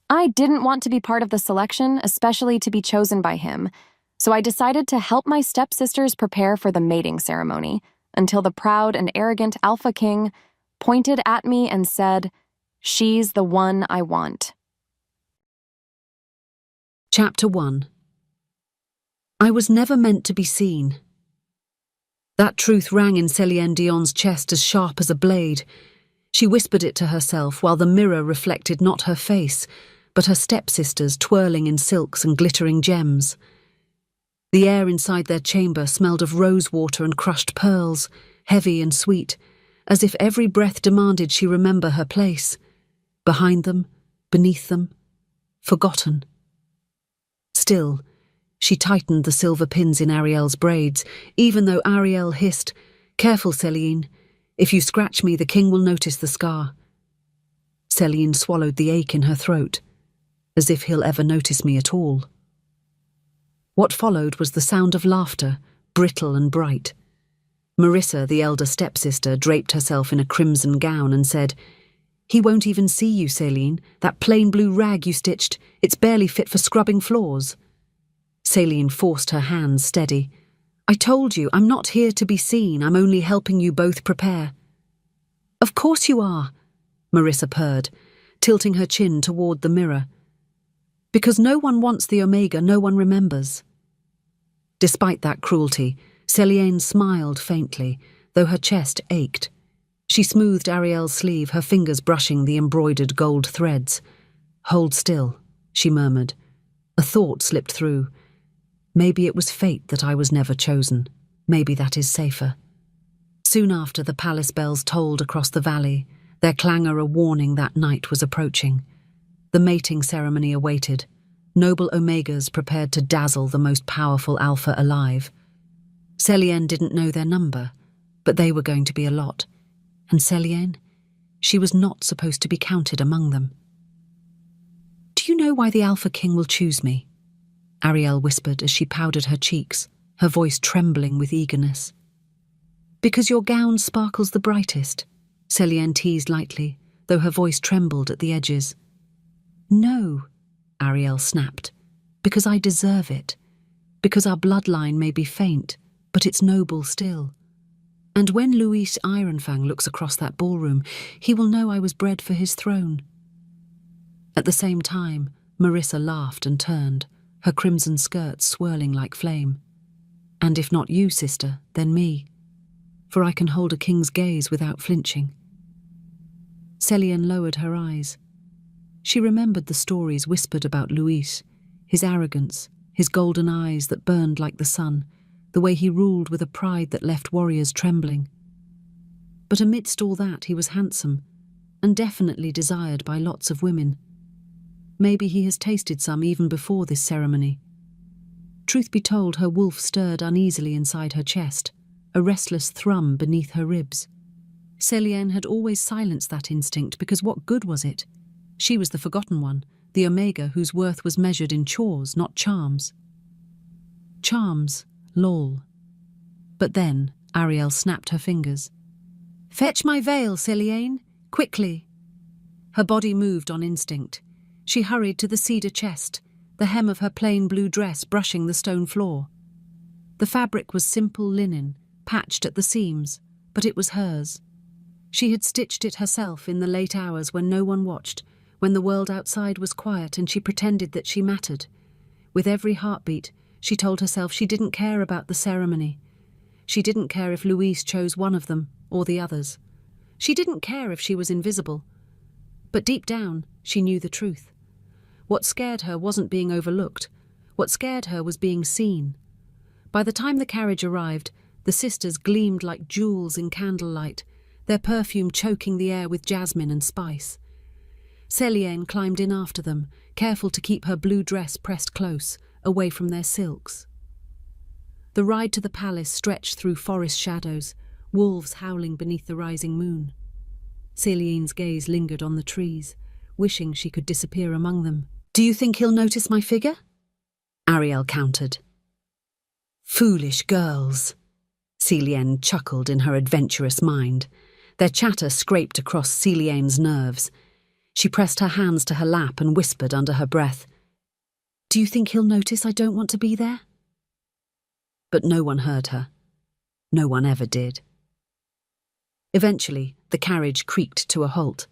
I didn't want to be part of the selection, especially to be chosen by him, so I decided to help my stepsisters prepare for the mating ceremony, until the proud and arrogant Alpha King pointed at me and said, "She's the one I want." Chapter 1. I was never meant to be seen. That truth rang in Céline Dion's chest as sharp as a blade. She whispered it to herself while the mirror reflected not her face, but her stepsisters twirling in silks and glittering gems. The air inside their chamber smelled of rosewater and crushed pearls, heavy and sweet, as if every breath demanded she remember her place. Behind them, beneath them, forgotten. Still, she tightened the silver pins in Ariel's braids, even though Ariel hissed, "Careful, Céline. If you scratch me, the king will notice the scar." Céline swallowed the ache in her throat, as if he'll ever notice me at all. What followed was the sound of laughter, brittle and bright. Marissa, the elder stepsister, draped herself in a crimson gown and said, "He won't even see you, Céline. That plain blue rag you stitched, it's barely fit for scrubbing floors." Céline forced her hands steady. "I told you, I'm not here to be seen. I'm only helping you both prepare." "Of course you are," Marissa purred, tilting her chin toward the mirror. "Because no one wants the Omega no one remembers." Despite that cruelty, Céline smiled faintly, though her chest ached. She smoothed Ariel's sleeve, her fingers brushing the embroidered gold threads. "Hold still," she murmured. A thought slipped through. Maybe it was fate that I was never chosen. Maybe that is safer. Soon after, the palace bells tolled across the valley, their clangor a warning that night was approaching. The mating ceremony awaited. Noble Omegas prepared to dazzle the most powerful Alpha alive. Céline didn't know their number, but they were going to be a lot. And Céline, she was not supposed to be counted among them. "Do you know why the Alpha King will choose me?" Ariel whispered as she powdered her cheeks, her voice trembling with eagerness. "Because your gown sparkles the brightest," Céline teased lightly, though her voice trembled at the edges. "No," Ariel snapped, "because I deserve it. Because our bloodline may be faint, but it's noble still. And when Louis Ironfang looks across that ballroom, he will know I was bred for his throne." At the same time, Marissa laughed and turned, her crimson skirts swirling like flame. "And if not you, sister, then me. For I can hold a king's gaze without flinching." Céline lowered her eyes. She remembered the stories whispered about Louis, his arrogance, his golden eyes that burned like the sun, the way he ruled with a pride that left warriors trembling. But amidst all that, he was handsome, and definitely desired by lots of women. Maybe he has tasted some even before this ceremony. Truth be told, her wolf stirred uneasily inside her chest, a restless thrum beneath her ribs. Céline had always silenced that instinct because what good was it? She was the forgotten one, the Omega whose worth was measured in chores, not charms. Charms, lol. But then Ariel snapped her fingers. "Fetch my veil, Céline, quickly." Her body moved on instinct. She hurried to the cedar chest, the hem of her plain blue dress brushing the stone floor. The fabric was simple linen, patched at the seams, but it was hers. She had stitched it herself in the late hours when no one watched, when the world outside was quiet and she pretended that she mattered. With every heartbeat, she told herself she didn't care about the ceremony. She didn't care if Louise chose one of them or the others. She didn't care if she was invisible. But deep down, she knew the truth. What scared her wasn't being overlooked. What scared her was being seen. By the time the carriage arrived, the sisters gleamed like jewels in candlelight, their perfume choking the air with jasmine and spice. Céline climbed in after them, careful to keep her blue dress pressed close, away from their silks. The ride to the palace stretched through forest shadows, wolves howling beneath the rising moon. Céline's gaze lingered on the trees, wishing she could disappear among them. "Do you think he'll notice my figure?" Ariel countered. "Foolish girls," Céline chuckled in her adventurous mind. Their chatter scraped across Céline's nerves. She pressed her hands to her lap and whispered under her breath, "Do you think he'll notice I don't want to be there?" But no one heard her. No one ever did. Eventually, the carriage creaked to a halt.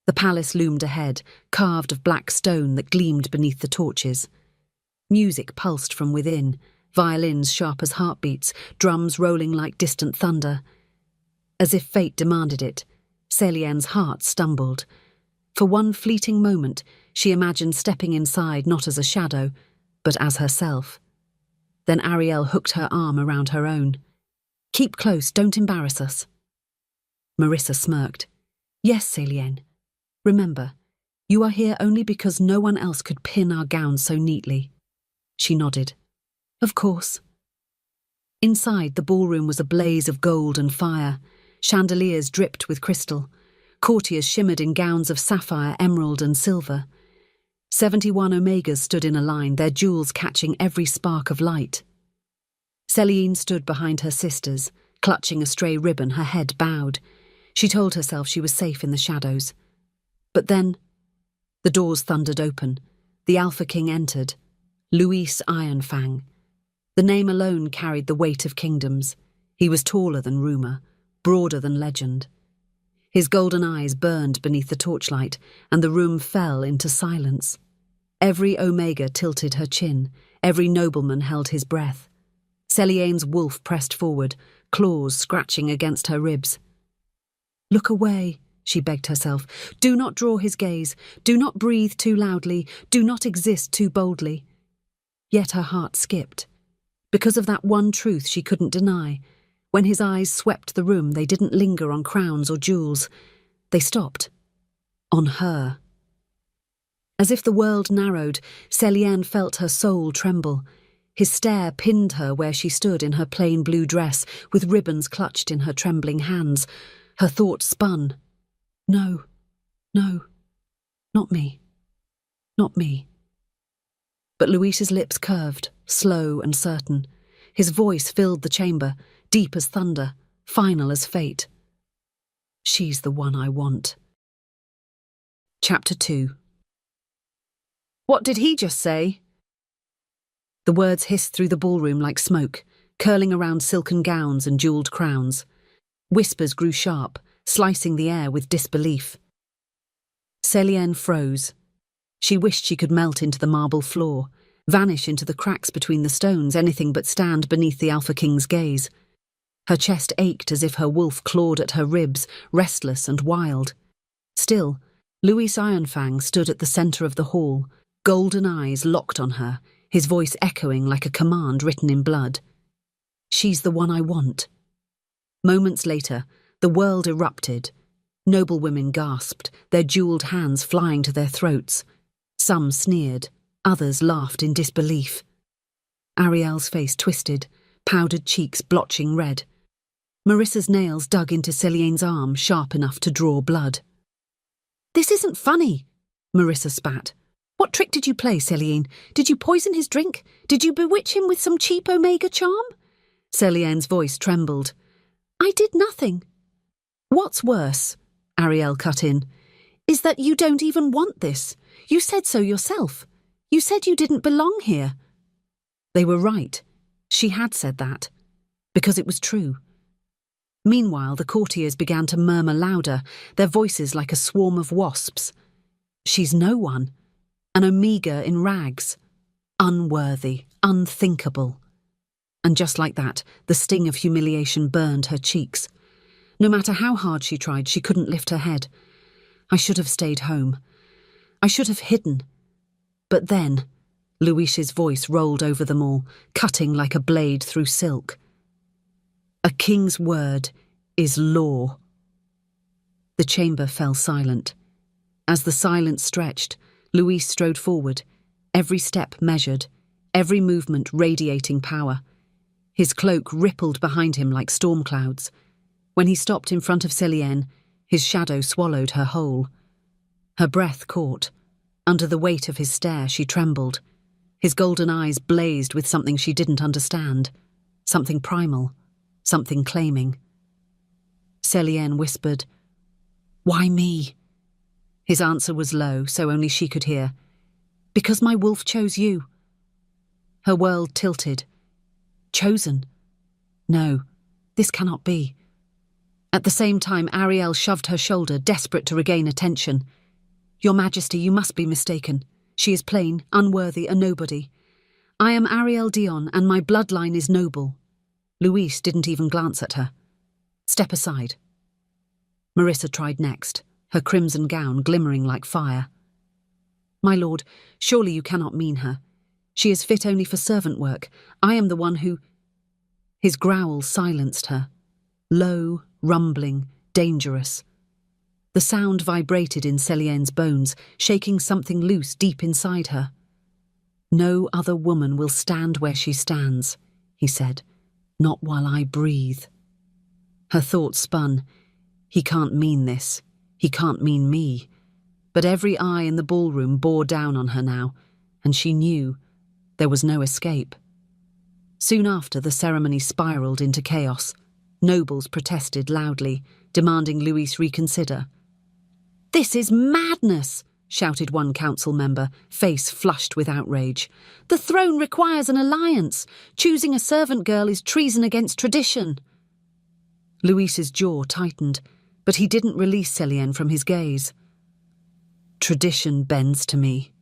The palace loomed ahead, carved of black stone that gleamed beneath the torches. Music pulsed from within, violins sharp as heartbeats, drums rolling like distant thunder. As if fate demanded it, Celienne's heart stumbled. For one fleeting moment, she imagined stepping inside not as a shadow, but as herself. Then Ariel hooked her arm around her own. "Keep close, don't embarrass us." Marissa smirked. "Yes, Celienne. Remember, you are here only because no one else could pin our gowns so neatly." She nodded. "Of course." Inside, the ballroom was a blaze of gold and fire. Chandeliers dripped with crystal. Courtiers shimmered in gowns of sapphire, emerald and silver. 71 Omegas stood in a line, their jewels catching every spark of light. Céline stood behind her sisters, clutching a stray ribbon, her head bowed. She told herself she was safe in the shadows. But then, the doors thundered open. The Alpha King entered. Luis Ironfang. The name alone carried the weight of kingdoms. He was taller than rumour, broader than legend. His golden eyes burned beneath the torchlight, and the room fell into silence. Every Omega tilted her chin, every nobleman held his breath. Celienne's wolf pressed forward, claws scratching against her ribs. "Look away," she begged herself. "Do not draw his gaze. Do not breathe too loudly. Do not exist too boldly." Yet her heart skipped. Because of that one truth she couldn't deny. When his eyes swept the room, they didn't linger on crowns or jewels. They stopped. On her. As if the world narrowed, Celienne felt her soul tremble. His stare pinned her where she stood in her plain blue dress, with ribbons clutched in her trembling hands. Her thoughts spun. No, no, not me, not me. But Luis's lips curved, slow and certain. His voice filled the chamber, deep as thunder, final as fate. "She's the one I want." Chapter 2. "What did he just say?" The words hissed through the ballroom like smoke, curling around silken gowns and jewelled crowns. Whispers grew sharp, slicing the air with disbelief. Celienne froze. She wished she could melt into the marble floor, vanish into the cracks between the stones, anything but stand beneath the Alpha King's gaze. Her chest ached as if her wolf clawed at her ribs, restless and wild. Still, Luis Ironfang stood at the centre of the hall, golden eyes locked on her, his voice echoing like a command written in blood. "She's the one I want." Moments later, the world erupted. Noblewomen gasped, their jewelled hands flying to their throats. Some sneered, others laughed in disbelief. Ariel's face twisted, powdered cheeks blotching red. Marissa's nails dug into Celienne's arm, sharp enough to draw blood. "This isn't funny," Marissa spat. "What trick did you play, Celienne? Did you poison his drink? Did you bewitch him with some cheap Omega charm?" Celienne's voice trembled. "I did nothing." "What's worse," Ariel cut in, "is that you don't even want this. You said so yourself. You said you didn't belong here." They were right. She had said that. Because it was true. Meanwhile, the courtiers began to murmur louder, their voices like a swarm of wasps. "She's no one. An Omega in rags. Unworthy, unthinkable." And just like that, the sting of humiliation burned her cheeks. No matter how hard she tried, she couldn't lift her head. "I should have stayed home. I should have hidden." But then, Luis's voice rolled over them all, cutting like a blade through silk. "A king's word is law." The chamber fell silent. As the silence stretched, Luis strode forward, every step measured, every movement radiating power. His cloak rippled behind him like storm clouds. When he stopped in front of Celienne, his shadow swallowed her whole. Her breath caught. Under the weight of his stare, she trembled. His golden eyes blazed with something she didn't understand. Something primal. Something claiming. Celienne whispered, "Why me?" His answer was low, so only she could hear. Because my wolf chose you. Her world tilted. Chosen? No, this cannot be. At the same time, Ariel shoved her shoulder, desperate to regain attention. Your Majesty, you must be mistaken. She is plain, unworthy, a nobody. I am Ariel Dion, and my bloodline is noble. Louise didn't even glance at her. Step aside. Marissa tried next, her crimson gown glimmering like fire. My lord, surely you cannot mean her. She is fit only for servant work. I am the one who... His growl silenced her. Low, rumbling, dangerous. The sound vibrated in Celienne's bones, shaking something loose deep inside her. No other woman will stand where she stands, he said. Not while I breathe. Her thoughts spun. He can't mean this. He can't mean me. But every eye in the ballroom bore down on her now, and she knew there was no escape. Soon after, the ceremony spiraled into chaos. Nobles protested loudly, demanding Louise reconsider. This is madness, shouted one council member, face flushed with outrage. The throne requires an alliance. Choosing a servant girl is treason against tradition. Louise's jaw tightened, but he didn't release Celienne from his gaze. Tradition bends to me,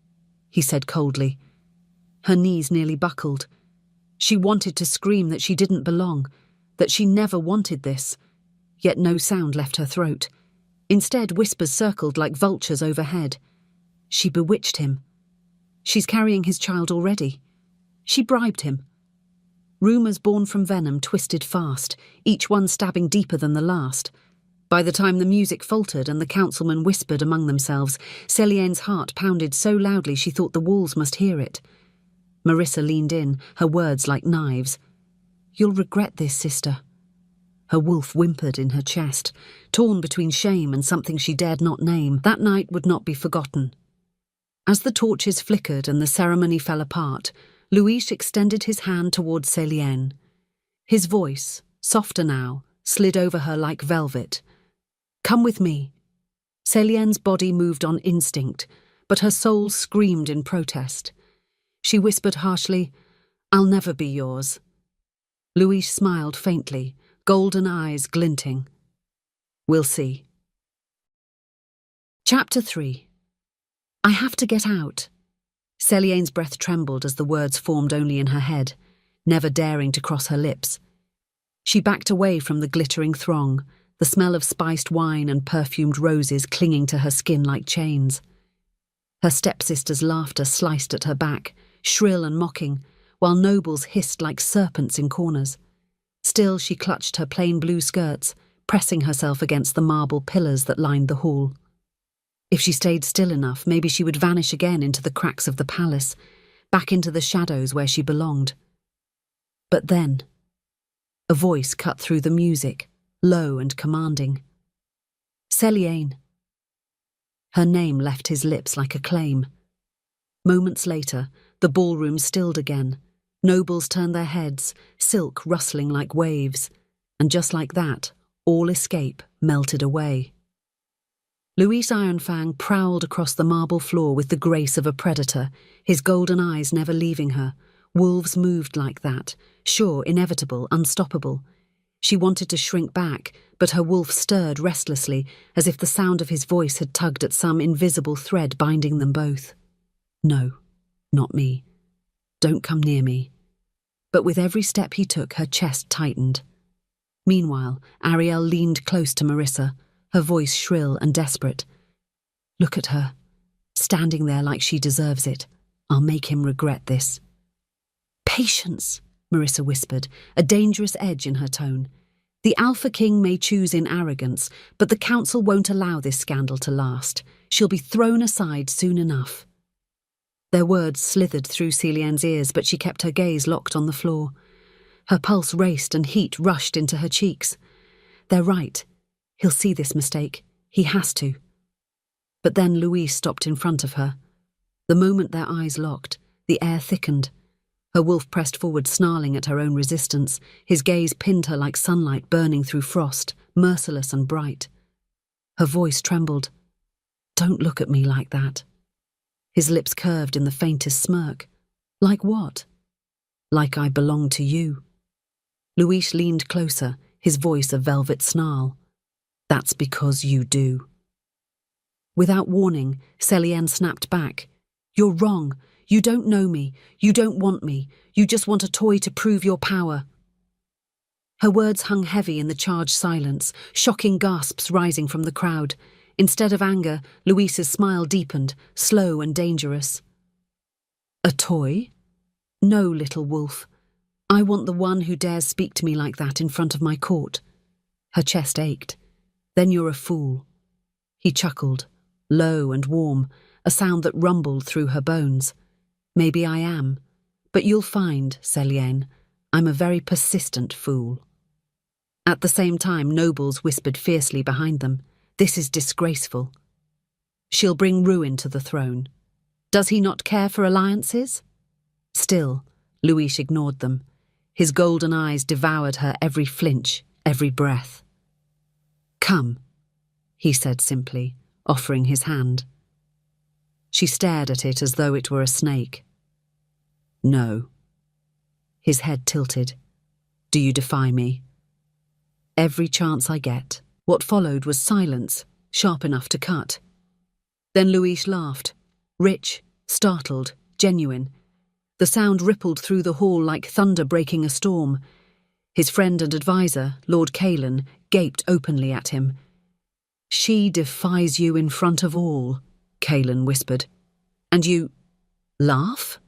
he said coldly. Her knees nearly buckled. She wanted to scream that she didn't belong, that she never wanted this, yet no sound left her throat. Instead, whispers circled like vultures overhead. She bewitched him. She's carrying his child already. She bribed him. Rumours born from venom twisted fast, each one stabbing deeper than the last. By the time the music faltered and the councilmen whispered among themselves, Celienne's heart pounded so loudly she thought the walls must hear it. Marissa leaned in, her words like knives. You'll regret this, sister. Her wolf whimpered in her chest, torn between shame and something she dared not name. That night would not be forgotten. As the torches flickered and the ceremony fell apart, Louis extended his hand towards Celienne. His voice, softer now, slid over her like velvet. Come with me. Celienne's body moved on instinct, but her soul screamed in protest. She whispered harshly, I'll never be yours. Louis smiled faintly, golden eyes glinting. We'll see. Chapter 3. I have to get out. Celienne's breath trembled as the words formed only in her head, never daring to cross her lips. She backed away from the glittering throng, the smell of spiced wine and perfumed roses clinging to her skin like chains. Her stepsister's laughter sliced at her back, shrill and mocking, while nobles hissed like serpents in corners. Still, she clutched her plain blue skirts, pressing herself against the marble pillars that lined the hall. If she stayed still enough, maybe she would vanish again into the cracks of the palace, back into the shadows where she belonged. But then, a voice cut through the music, low and commanding. Celienne. Her name left his lips like a claim. Moments later, the ballroom stilled again. Nobles turned their heads, silk rustling like waves, and just like that, all escape melted away. Louis Ironfang prowled across the marble floor with the grace of a predator, his golden eyes never leaving her. Wolves moved like that, sure, inevitable, unstoppable. She wanted to shrink back, but her wolf stirred restlessly, as if the sound of his voice had tugged at some invisible thread binding them both. No, not me. Don't come near me. But with every step he took, her chest tightened. Meanwhile, Ariel leaned close to Marissa, her voice shrill and desperate. Look at her, standing there like she deserves it. I'll make him regret this. Patience, Marissa whispered, a dangerous edge in her tone. The Alpha King may choose in arrogance, but the council won't allow this scandal to last. She'll be thrown aside soon enough. Their words slithered through Celienne's ears, but she kept her gaze locked on the floor. Her pulse raced and heat rushed into her cheeks. They're right. He'll see this mistake. He has to. But then Louise stopped in front of her. The moment their eyes locked, the air thickened. Her wolf pressed forward, snarling at her own resistance. His gaze pinned her like sunlight burning through frost, merciless and bright. Her voice trembled. Don't look at me like that. His lips curved in the faintest smirk. Like what? Like I belong to you. Luis leaned closer, his voice a velvet snarl. That's because you do. Without warning, Celienne snapped back. You're wrong. You don't know me. You don't want me. You just want a toy to prove your power. Her words hung heavy in the charged silence, shocking gasps rising from the crowd. Instead of anger, Luis's smile deepened, slow and dangerous. A toy? No, little wolf. I want the one who dares speak to me like that in front of my court. Her chest ached. Then you're a fool. He chuckled, low and warm, a sound that rumbled through her bones. Maybe I am, but you'll find, Celienne, I'm a very persistent fool. At the same time, nobles whispered fiercely behind them. This is disgraceful. She'll bring ruin to the throne. Does he not care for alliances? Still, Luis ignored them. His golden eyes devoured her every flinch, every breath. Come, he said simply, offering his hand. She stared at it as though it were a snake. No. His head tilted. Do you defy me? Every chance I get. What followed was silence, sharp enough to cut. Then Luis laughed, rich, startled, genuine. The sound rippled through the hall like thunder breaking a storm. His friend and advisor, Lord Calen, gaped openly at him. She defies you in front of all, Calen whispered. And you laugh?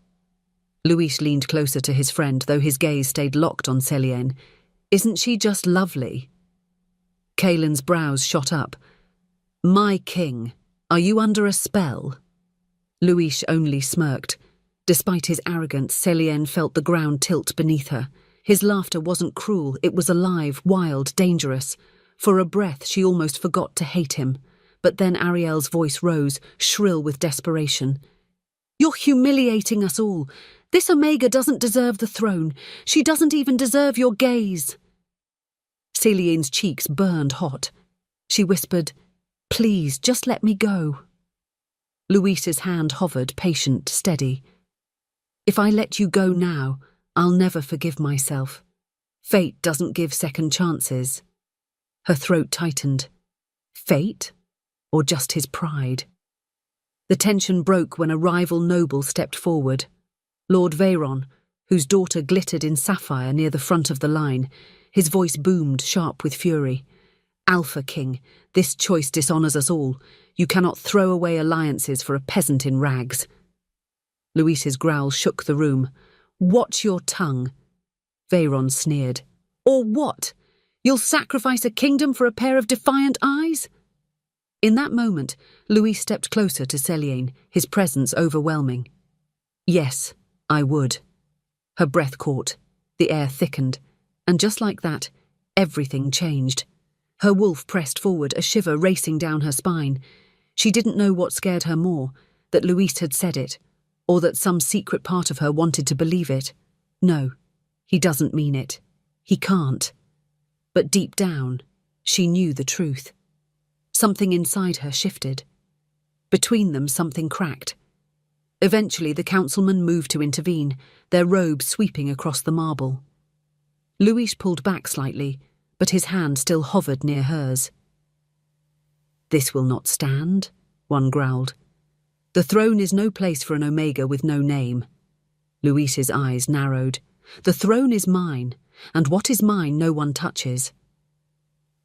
Luis leaned closer to his friend, though his gaze stayed locked on Celienne. Isn't she just lovely? Calen's brows shot up. My king, are you under a spell? Luis only smirked. Despite his arrogance, Celienne felt the ground tilt beneath her. His laughter wasn't cruel, it was alive, wild, dangerous. For a breath, she almost forgot to hate him. But then Ariel's voice rose, shrill with desperation. You're humiliating us all. This Omega doesn't deserve the throne. She doesn't even deserve your gaze. Celienne's cheeks burned hot. She whispered, Please, just let me go. Luis's hand hovered, patient, steady. If I let you go now, I'll never forgive myself. Fate doesn't give second chances. Her throat tightened. Fate? Or just his pride? The tension broke when a rival noble stepped forward. Lord Veyron, whose daughter glittered in sapphire near the front of the line. His voice boomed, sharp with fury. Alpha King, this choice dishonours us all. You cannot throw away alliances for a peasant in rags. Luis's growl shook the room. Watch your tongue. Veyron sneered. Or what? You'll sacrifice a kingdom for a pair of defiant eyes? In that moment, Luis stepped closer to Celienne, his presence overwhelming. Yes, I would. Her breath caught. The air thickened. And just like that, everything changed. Her wolf pressed forward, a shiver racing down her spine. She didn't know what scared her more, that Luis had said it, or that some secret part of her wanted to believe it. No, he doesn't mean it. He can't. But deep down, she knew the truth. Something inside her shifted. Between them, something cracked. Eventually, the councilmen moved to intervene, their robes sweeping across the marble. Luis pulled back slightly, but his hand still hovered near hers. This will not stand, one growled. The throne is no place for an Omega with no name. Luis's eyes narrowed. The throne is mine, and what is mine no one touches.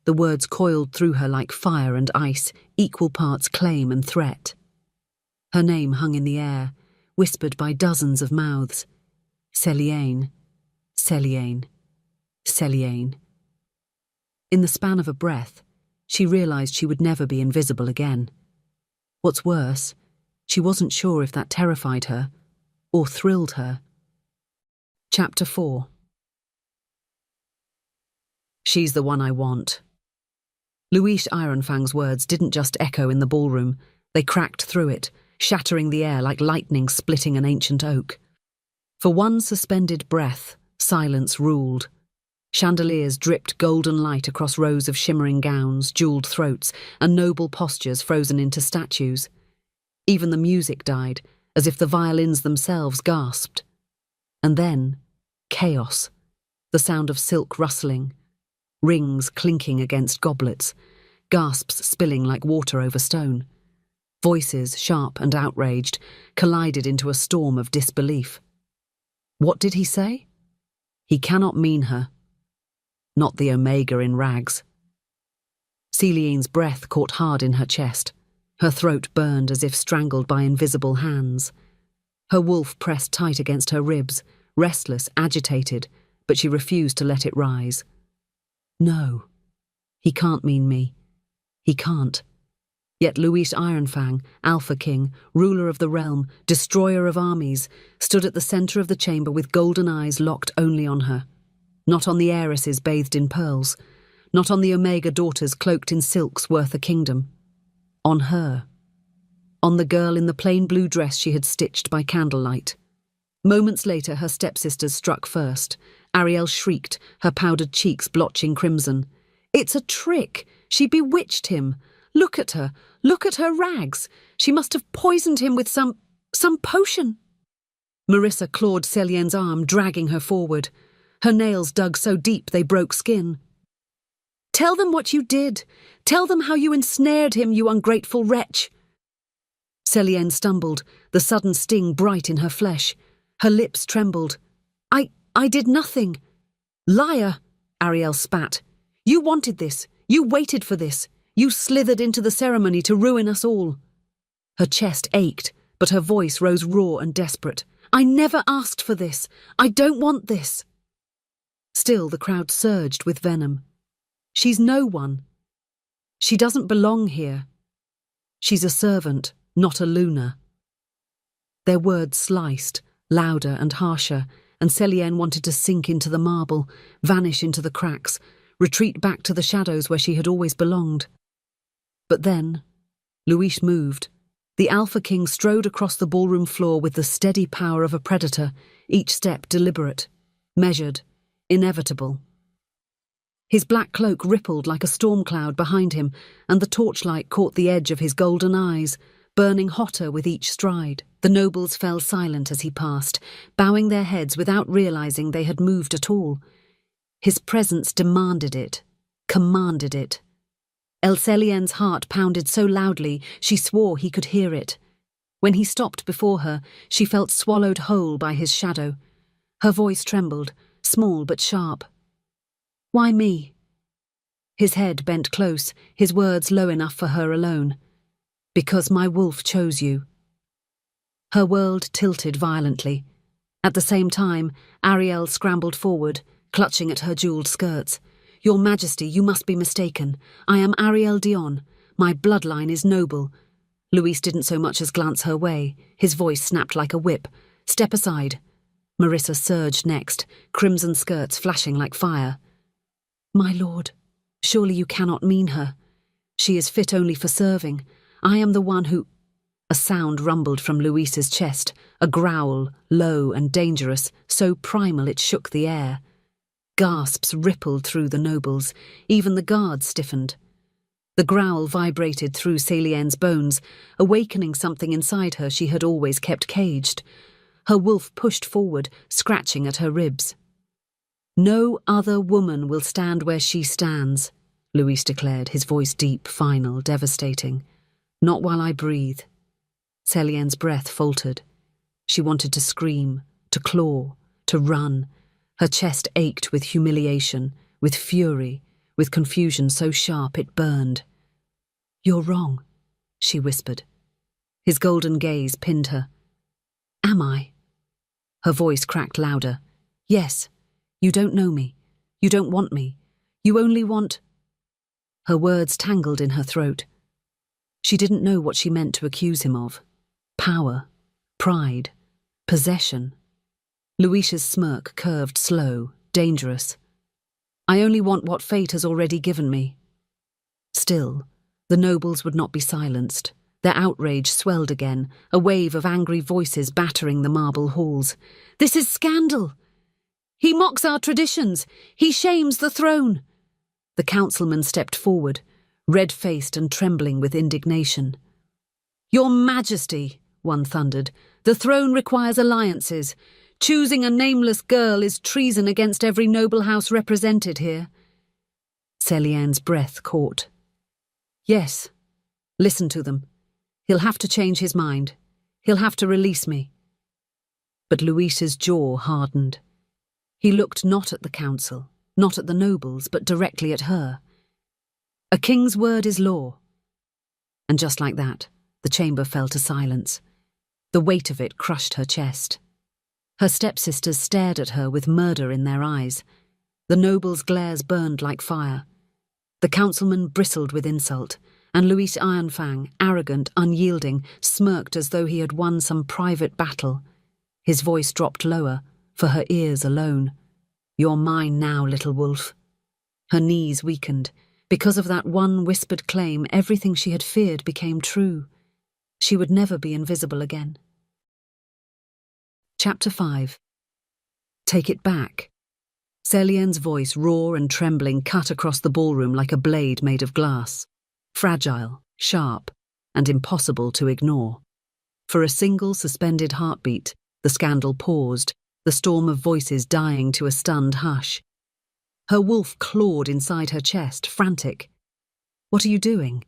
The words coiled through her like fire and ice, equal parts claim and threat. Her name hung in the air, whispered by dozens of mouths. Celienne, Celienne, Celienne. In the span of a breath, she realised she would never be invisible again. What's worse, she wasn't sure if that terrified her or thrilled her. Chapter 4. She's the one I want. Luis Ironfang's words didn't just echo in the ballroom, they cracked through it, shattering the air like lightning splitting an ancient oak. For one suspended breath, silence ruled. Chandeliers dripped golden light across rows of shimmering gowns, jewelled throats, and noble postures frozen into statues. Even the music died, as if the violins themselves gasped. And then, chaos. The sound of silk rustling, rings clinking against goblets, gasps spilling like water over stone. Voices, sharp and outraged, collided into a storm of disbelief. What did he say? He cannot mean her. Not the Omega in rags. Celine's breath caught hard in her chest. Her throat burned as if strangled by invisible hands. Her wolf pressed tight against her ribs, restless, agitated, but she refused to let it rise. No, he can't mean me. He can't. Yet Luis Ironfang, Alpha King, ruler of the realm, destroyer of armies, stood at the centre of the chamber with golden eyes locked only on her. Not on the heiresses bathed in pearls, not on the Omega daughters cloaked in silks worth a kingdom. On her. On the girl in the plain blue dress she had stitched by candlelight. Moments later, her stepsisters struck first. Ariel shrieked, her powdered cheeks blotching crimson. It's a trick! She bewitched him! Look at her! Look at her rags! She must have poisoned him with some potion! Marissa clawed Celien's arm, dragging her forward. Her nails dug so deep they broke skin. Tell them what you did! Tell them how you ensnared him, you ungrateful wretch! Celien stumbled, the sudden sting bright in her flesh. Her lips trembled. I did nothing. Liar, Ariel spat. You wanted this. You waited for this. You slithered into the ceremony to ruin us all. Her chest ached, but her voice rose raw and desperate. I never asked for this. I don't want this. Still, the crowd surged with venom. She's no one. She doesn't belong here. She's a servant, not a Luna. Their words sliced, louder and harsher, and Celien wanted to sink into the marble, vanish into the cracks, retreat back to the shadows where she had always belonged. But then, Luis moved. The Alpha King strode across the ballroom floor with the steady power of a predator, each step deliberate, measured, inevitable. His black cloak rippled like a storm cloud behind him, and the torchlight caught the edge of his golden eyes, burning hotter with each stride. The nobles fell silent as he passed, bowing their heads without realizing they had moved at all. His presence demanded it, commanded it. Celien's heart pounded so loudly she swore he could hear it. When he stopped before her, she felt swallowed whole by his shadow. Her voice trembled, small but sharp. Why me? His head bent close, his words low enough for her alone. Because my wolf chose you. Her world tilted violently. At the same time, Ariel scrambled forward, clutching at her jewelled skirts. Your Majesty, you must be mistaken. I am Ariel Dion. My bloodline is noble. Luis didn't so much as glance her way. His voice snapped like a whip. Step aside. Marissa surged next, crimson skirts flashing like fire. My lord, surely you cannot mean her. She is fit only for serving. I am the one who... A sound rumbled from Luis's chest, a growl, low and dangerous, so primal it shook the air. Gasps rippled through the nobles, even the guards stiffened. The growl vibrated through Celien's bones, awakening something inside her she had always kept caged. Her wolf pushed forward, scratching at her ribs. No other woman will stand where she stands, Luis declared, his voice deep, final, devastating. Not while I breathe. Celien's breath faltered. She wanted to scream, to claw, to run. Her chest ached with humiliation, with fury, with confusion so sharp it burned. You're wrong, she whispered. His golden gaze pinned her. Am I? Her voice cracked louder. Yes, you don't know me. You don't want me. You only want... Her words tangled in her throat. She didn't know what she meant to accuse him of. Power, pride, possession. Luis's smirk curved slow, dangerous. I only want what fate has already given me. Still, the nobles would not be silenced. Their outrage swelled again, a wave of angry voices battering the marble halls. This is scandal! He mocks our traditions. He shames the throne. The councilman stepped forward, red-faced and trembling with indignation. Your Majesty, one thundered, the throne requires alliances. Choosing a nameless girl is treason against every noble house represented here. Celien's breath caught. Yes, listen to them. He'll have to change his mind. He'll have to release me. But Luis's jaw hardened. He looked not at the council, not at the nobles, but directly at her. A king's word is law. And just like that, the chamber fell to silence. The weight of it crushed her chest. Her stepsisters stared at her with murder in their eyes. The nobles' glares burned like fire. The councilman bristled with insult, and Luis Ironfang, arrogant, unyielding, smirked as though he had won some private battle. His voice dropped lower, for her ears alone. You're mine now, little wolf. Her knees weakened. Because of that one whispered claim, everything she had feared became true. She would never be invisible again. Chapter 5. Take it back. Celien's voice, raw and trembling, cut across the ballroom like a blade made of glass. Fragile, sharp, and impossible to ignore. For a single suspended heartbeat, the scandal paused, the storm of voices dying to a stunned hush. Her wolf clawed inside her chest, frantic. What are you doing?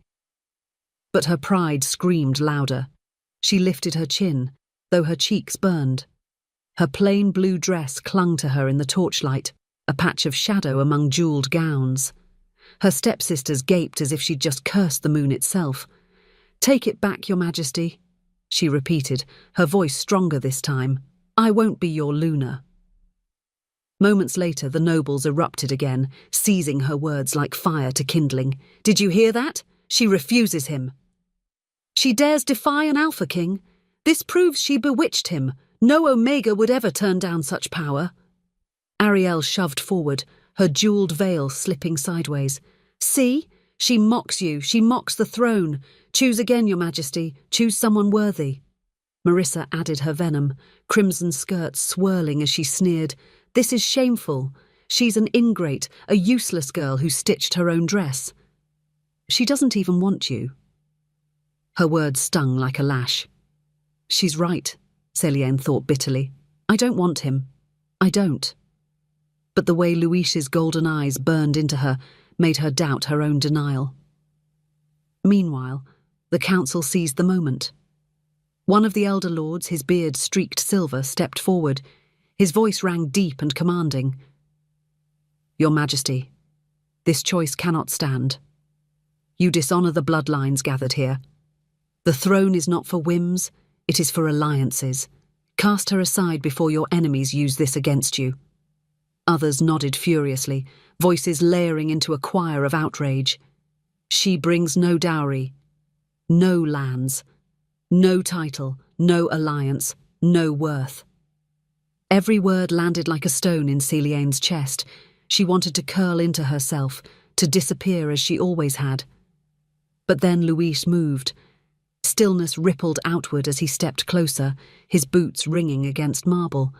But her pride screamed louder. She lifted her chin, though her cheeks burned. Her plain blue dress clung to her in the torchlight, a patch of shadow among jewelled gowns. Her stepsisters gaped as if she'd just cursed the moon itself. Take it back, Your Majesty, she repeated, her voice stronger this time. I won't be your Luna. Moments later, the nobles erupted again, seizing her words like fire to kindling. Did you hear that? She refuses him. She dares defy an Alpha King. This proves she bewitched him. No Omega would ever turn down such power. Ariel shoved forward, her jewelled veil slipping sideways. See? She mocks you. She mocks the throne. Choose again, Your Majesty. Choose someone worthy. Marissa added her venom, crimson skirts swirling as she sneered. This is shameful. She's an ingrate, a useless girl who stitched her own dress. She doesn't even want you. Her words stung like a lash. She's right, Celien thought bitterly. I don't want him. I don't. But the way Luis's golden eyes burned into her made her doubt her own denial. Meanwhile, the council seized the moment. One of the elder lords, his beard streaked silver, stepped forward. His voice rang deep and commanding. Your Majesty, this choice cannot stand. You dishonour the bloodlines gathered here. The throne is not for whims, it is for alliances. Cast her aside before your enemies use this against you. Others nodded furiously, voices layering into a choir of outrage. She brings no dowry, no lands, no title, no alliance, no worth. Every word landed like a stone in Celien's chest. She wanted to curl into herself, to disappear as she always had. But then Luis moved. Stillness rippled outward as he stepped closer, his boots ringing against marble.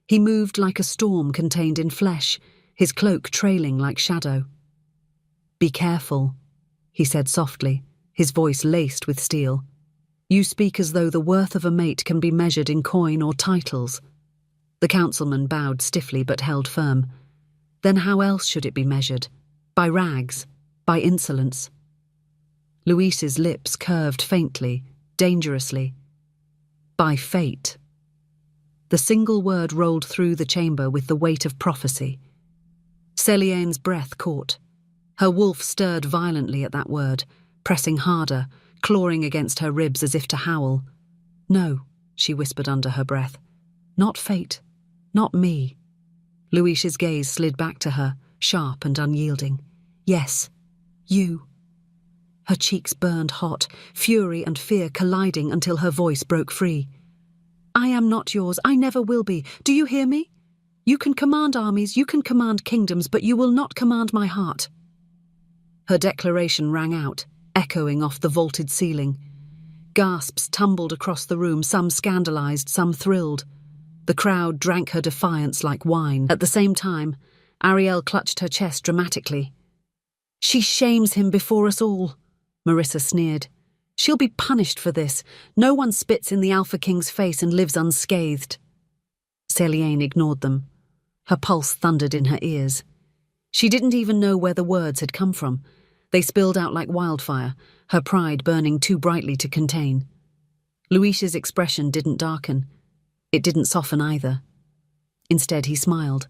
He moved like a storm contained in flesh, his cloak trailing like shadow. Be careful, he said softly, his voice laced with steel. You speak as though the worth of a mate can be measured in coin or titles. The councilman bowed stiffly but held firm. Then how else should it be measured? By rags? By insolence? Luis's lips curved faintly, dangerously. By fate. The single word rolled through the chamber with the weight of prophecy. Celien's breath caught. Her wolf stirred violently at that word, pressing harder, clawing against her ribs as if to howl. No, she whispered under her breath. Not fate. Not me. Luis's gaze slid back to her, sharp and unyielding. Yes, you. Her cheeks burned hot, fury and fear colliding until her voice broke free. I am not yours. I never will be. Do you hear me? You can command armies, you can command kingdoms, but you will not command my heart. Her declaration rang out, echoing off the vaulted ceiling. Gasps tumbled across the room, some scandalized, some thrilled. The crowd drank her defiance like wine. At the same time, Ariel clutched her chest dramatically. "She shames him before us all," Marissa sneered. "She'll be punished for this. No one spits in the Alpha King's face and lives unscathed." Celiane ignored them. Her pulse thundered in her ears. She didn't even know where the words had come from. They spilled out like wildfire, her pride burning too brightly to contain. Luis's expression didn't darken. It didn't soften either. Instead, he smiled.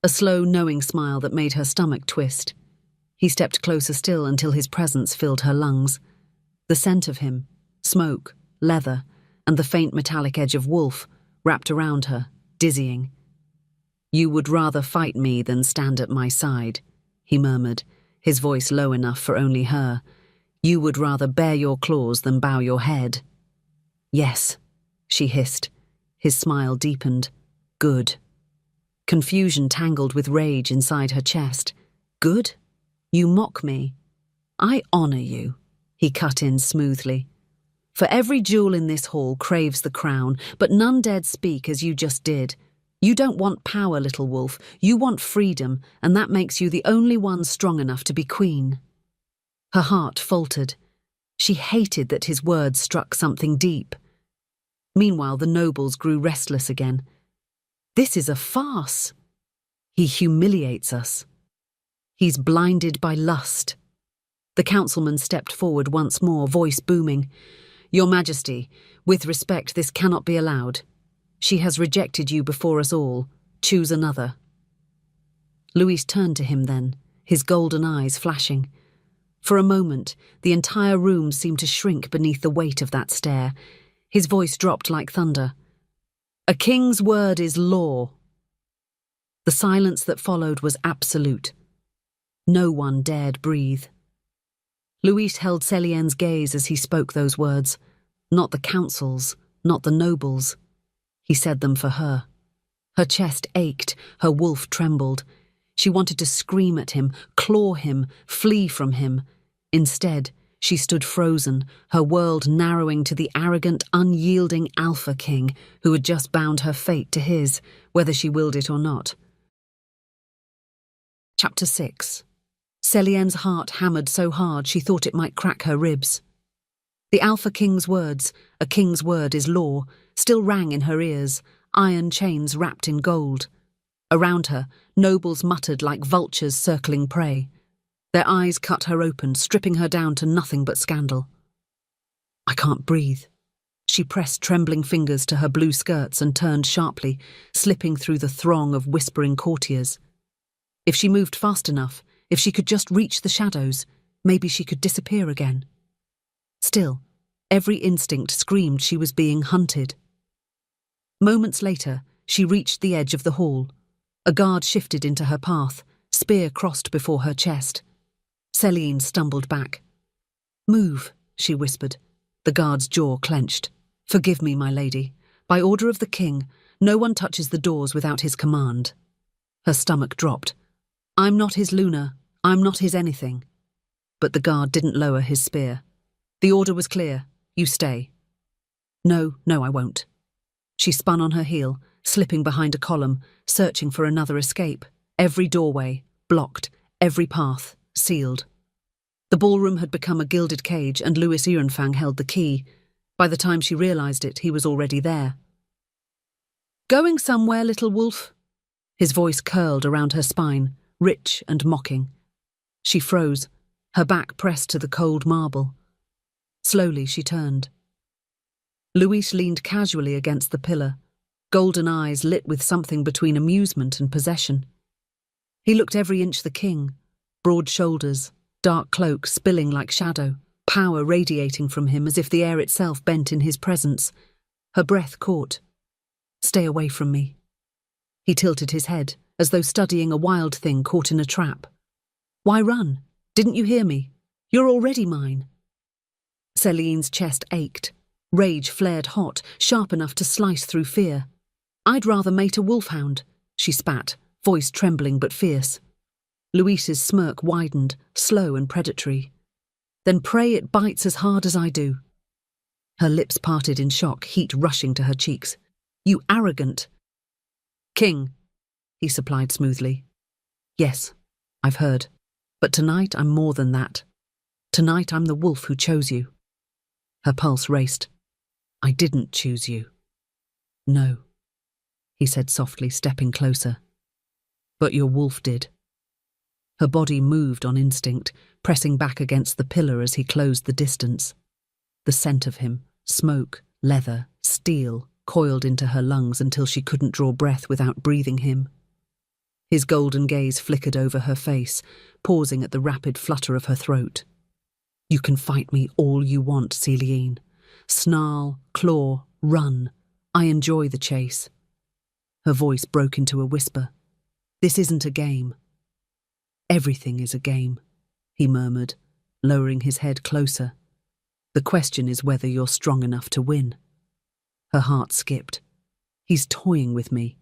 A slow, knowing smile that made her stomach twist. He stepped closer still until his presence filled her lungs. The scent of him, smoke, leather, and the faint metallic edge of wolf wrapped around her, dizzying. "You would rather fight me than stand at my side," he murmured, his voice low enough for only her. "You would rather bare your claws than bow your head." "Yes," she hissed. His smile deepened. "Good." Confusion tangled with rage inside her chest. "Good? You mock me." "I honor you," he cut in smoothly. "For every jewel in this hall craves the crown, but none dared speak as you just did. You don't want power, little wolf. You want freedom, and that makes you the only one strong enough to be queen." Her heart faltered. She hated that his words struck something deep. Meanwhile, the nobles grew restless again. "This is a farce. He humiliates us. He's blinded by lust." The councilman stepped forward once more, voice booming. "Your Majesty, with respect, this cannot be allowed. She has rejected you before us all. Choose another." Luis turned to him then, his golden eyes flashing. For a moment, the entire room seemed to shrink beneath the weight of that stare. His voice dropped like thunder. "A king's word is law." The silence that followed was absolute. No one dared breathe. Luis held Celiane's gaze as he spoke those words. Not the council's, not the nobles'. He said them for her. Her chest ached, her wolf trembled. She wanted to scream at him, claw him, flee from him. Instead, she stood frozen, her world narrowing to the arrogant, unyielding Alpha King who had just bound her fate to his, whether she willed it or not. Chapter 6. Celiane's heart hammered so hard she thought it might crack her ribs. The Alpha King's words, "A king's word is law," still rang in her ears, iron chains wrapped in gold. Around her, nobles muttered like vultures circling prey. Their eyes cut her open, stripping her down to nothing but scandal. "I can't breathe." She pressed trembling fingers to her blue skirts and turned sharply, slipping through the throng of whispering courtiers. If she moved fast enough, if she could just reach the shadows, maybe she could disappear again. Still, every instinct screamed she was being hunted. Moments later, she reached the edge of the hall. A guard shifted into her path, spear crossed before her chest. Celiane stumbled back. "Move," she whispered. The guard's jaw clenched. "Forgive me, my lady. By order of the king, no one touches the doors without his command." Her stomach dropped. "I'm not his Luna. I'm not his anything." But the guard didn't lower his spear. "The order was clear. You stay." No, I won't." She spun on her heel, slipping behind a column, searching for another escape. Every doorway, blocked, every path, sealed. The ballroom had become a gilded cage and Louis Ehrenfang held the key. By the time she realized it, he was already there. "Going somewhere, little wolf?" His voice curled around her spine, rich and mocking. She froze, her back pressed to the cold marble. Slowly she turned. Luis leaned casually against the pillar, golden eyes lit with something between amusement and possession. He looked every inch the king, broad shoulders, dark cloak spilling like shadow, power radiating from him as if the air itself bent in his presence. Her breath caught. "Stay away from me." He tilted his head, as though studying a wild thing caught in a trap. "Why run? Didn't you hear me? You're already mine." Celiane's chest ached. Rage flared hot, sharp enough to slice through fear. "I'd rather mate a wolfhound," she spat, voice trembling but fierce. Luis's smirk widened, slow and predatory. "Then pray it bites as hard as I do." Her lips parted in shock, heat rushing to her cheeks. You arrogant. King, he supplied smoothly. Yes, I've heard. But tonight I'm more than that. Tonight I'm the wolf who chose you. Her pulse raced. I didn't choose you. No, he said softly, stepping closer. But your wolf did. Her body moved on instinct, pressing back against the pillar as he closed the distance. The scent of him, smoke, leather, steel, coiled into her lungs until she couldn't draw breath without breathing him. His golden gaze flickered over her face, pausing at the rapid flutter of her throat. You can fight me all you want, Céline. Snarl, claw, run. I enjoy the chase. Her voice broke into a whisper. This isn't a game. Everything is a game, he murmured, lowering his head closer. The question is whether you're strong enough to win. Her heart skipped. He's toying with me.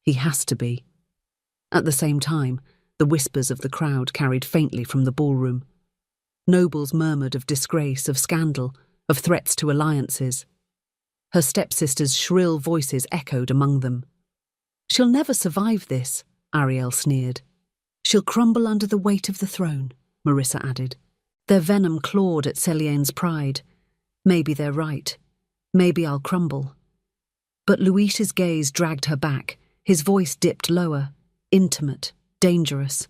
He has to be. At the same time, the whispers of the crowd carried faintly from the ballroom. Nobles murmured of disgrace, of scandal, of threats to alliances. Her stepsisters' shrill voices echoed among them. She'll never survive this, Ariel sneered. She'll crumble under the weight of the throne, Marissa added. Their venom clawed at Céline's pride. Maybe they're right. Maybe I'll crumble. But Louis's gaze dragged her back. His voice dipped lower, intimate, dangerous.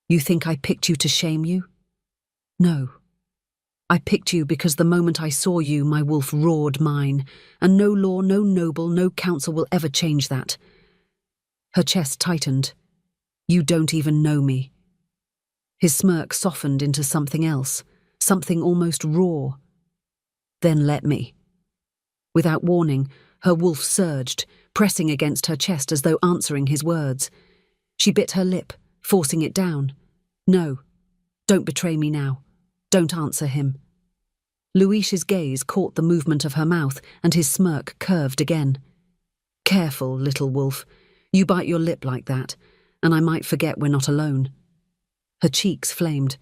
You think I picked you to shame you? No. I picked you because the moment I saw you, my wolf roared mine, and no law, no noble, no council will ever change that. Her chest tightened. You don't even know me. His smirk softened into something else, something almost raw. Then let me. Without warning, her wolf surged, pressing against her chest as though answering his words. She bit her lip, forcing it down. No, don't betray me now. Don't answer him. Louis's gaze caught the movement of her mouth, and his smirk curved again. Careful, little wolf. You bite your lip like that, and I might forget we're not alone. Her cheeks flamed.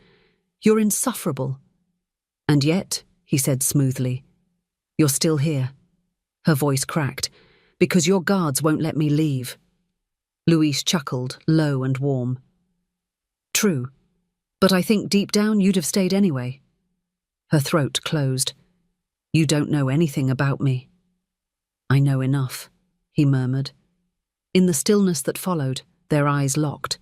You're insufferable. And yet, he said smoothly, you're still here. Her voice cracked. Because your guards won't let me leave. Louis chuckled, low and warm. True, but I think deep down you'd have stayed anyway. Her throat closed. You don't know anything about me. I know enough, he murmured. In the stillness that followed, their eyes locked.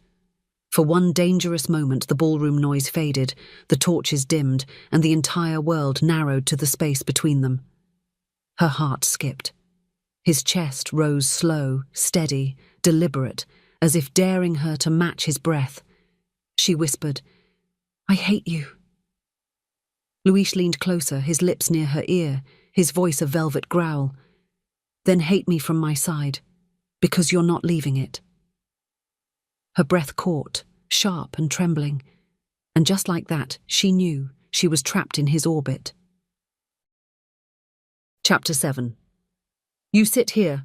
For one dangerous moment, the ballroom noise faded, the torches dimmed, and the entire world narrowed to the space between them. Her heart skipped. His chest rose slow, steady, deliberate, as if daring her to match his breath. She whispered, I hate you. Louis leaned closer, his lips near her ear, his voice a velvet growl. Then hate me from my side, because you're not leaving it. Her breath caught, sharp and trembling, and just like that, she knew she was trapped in his orbit. Chapter 7. You sit here.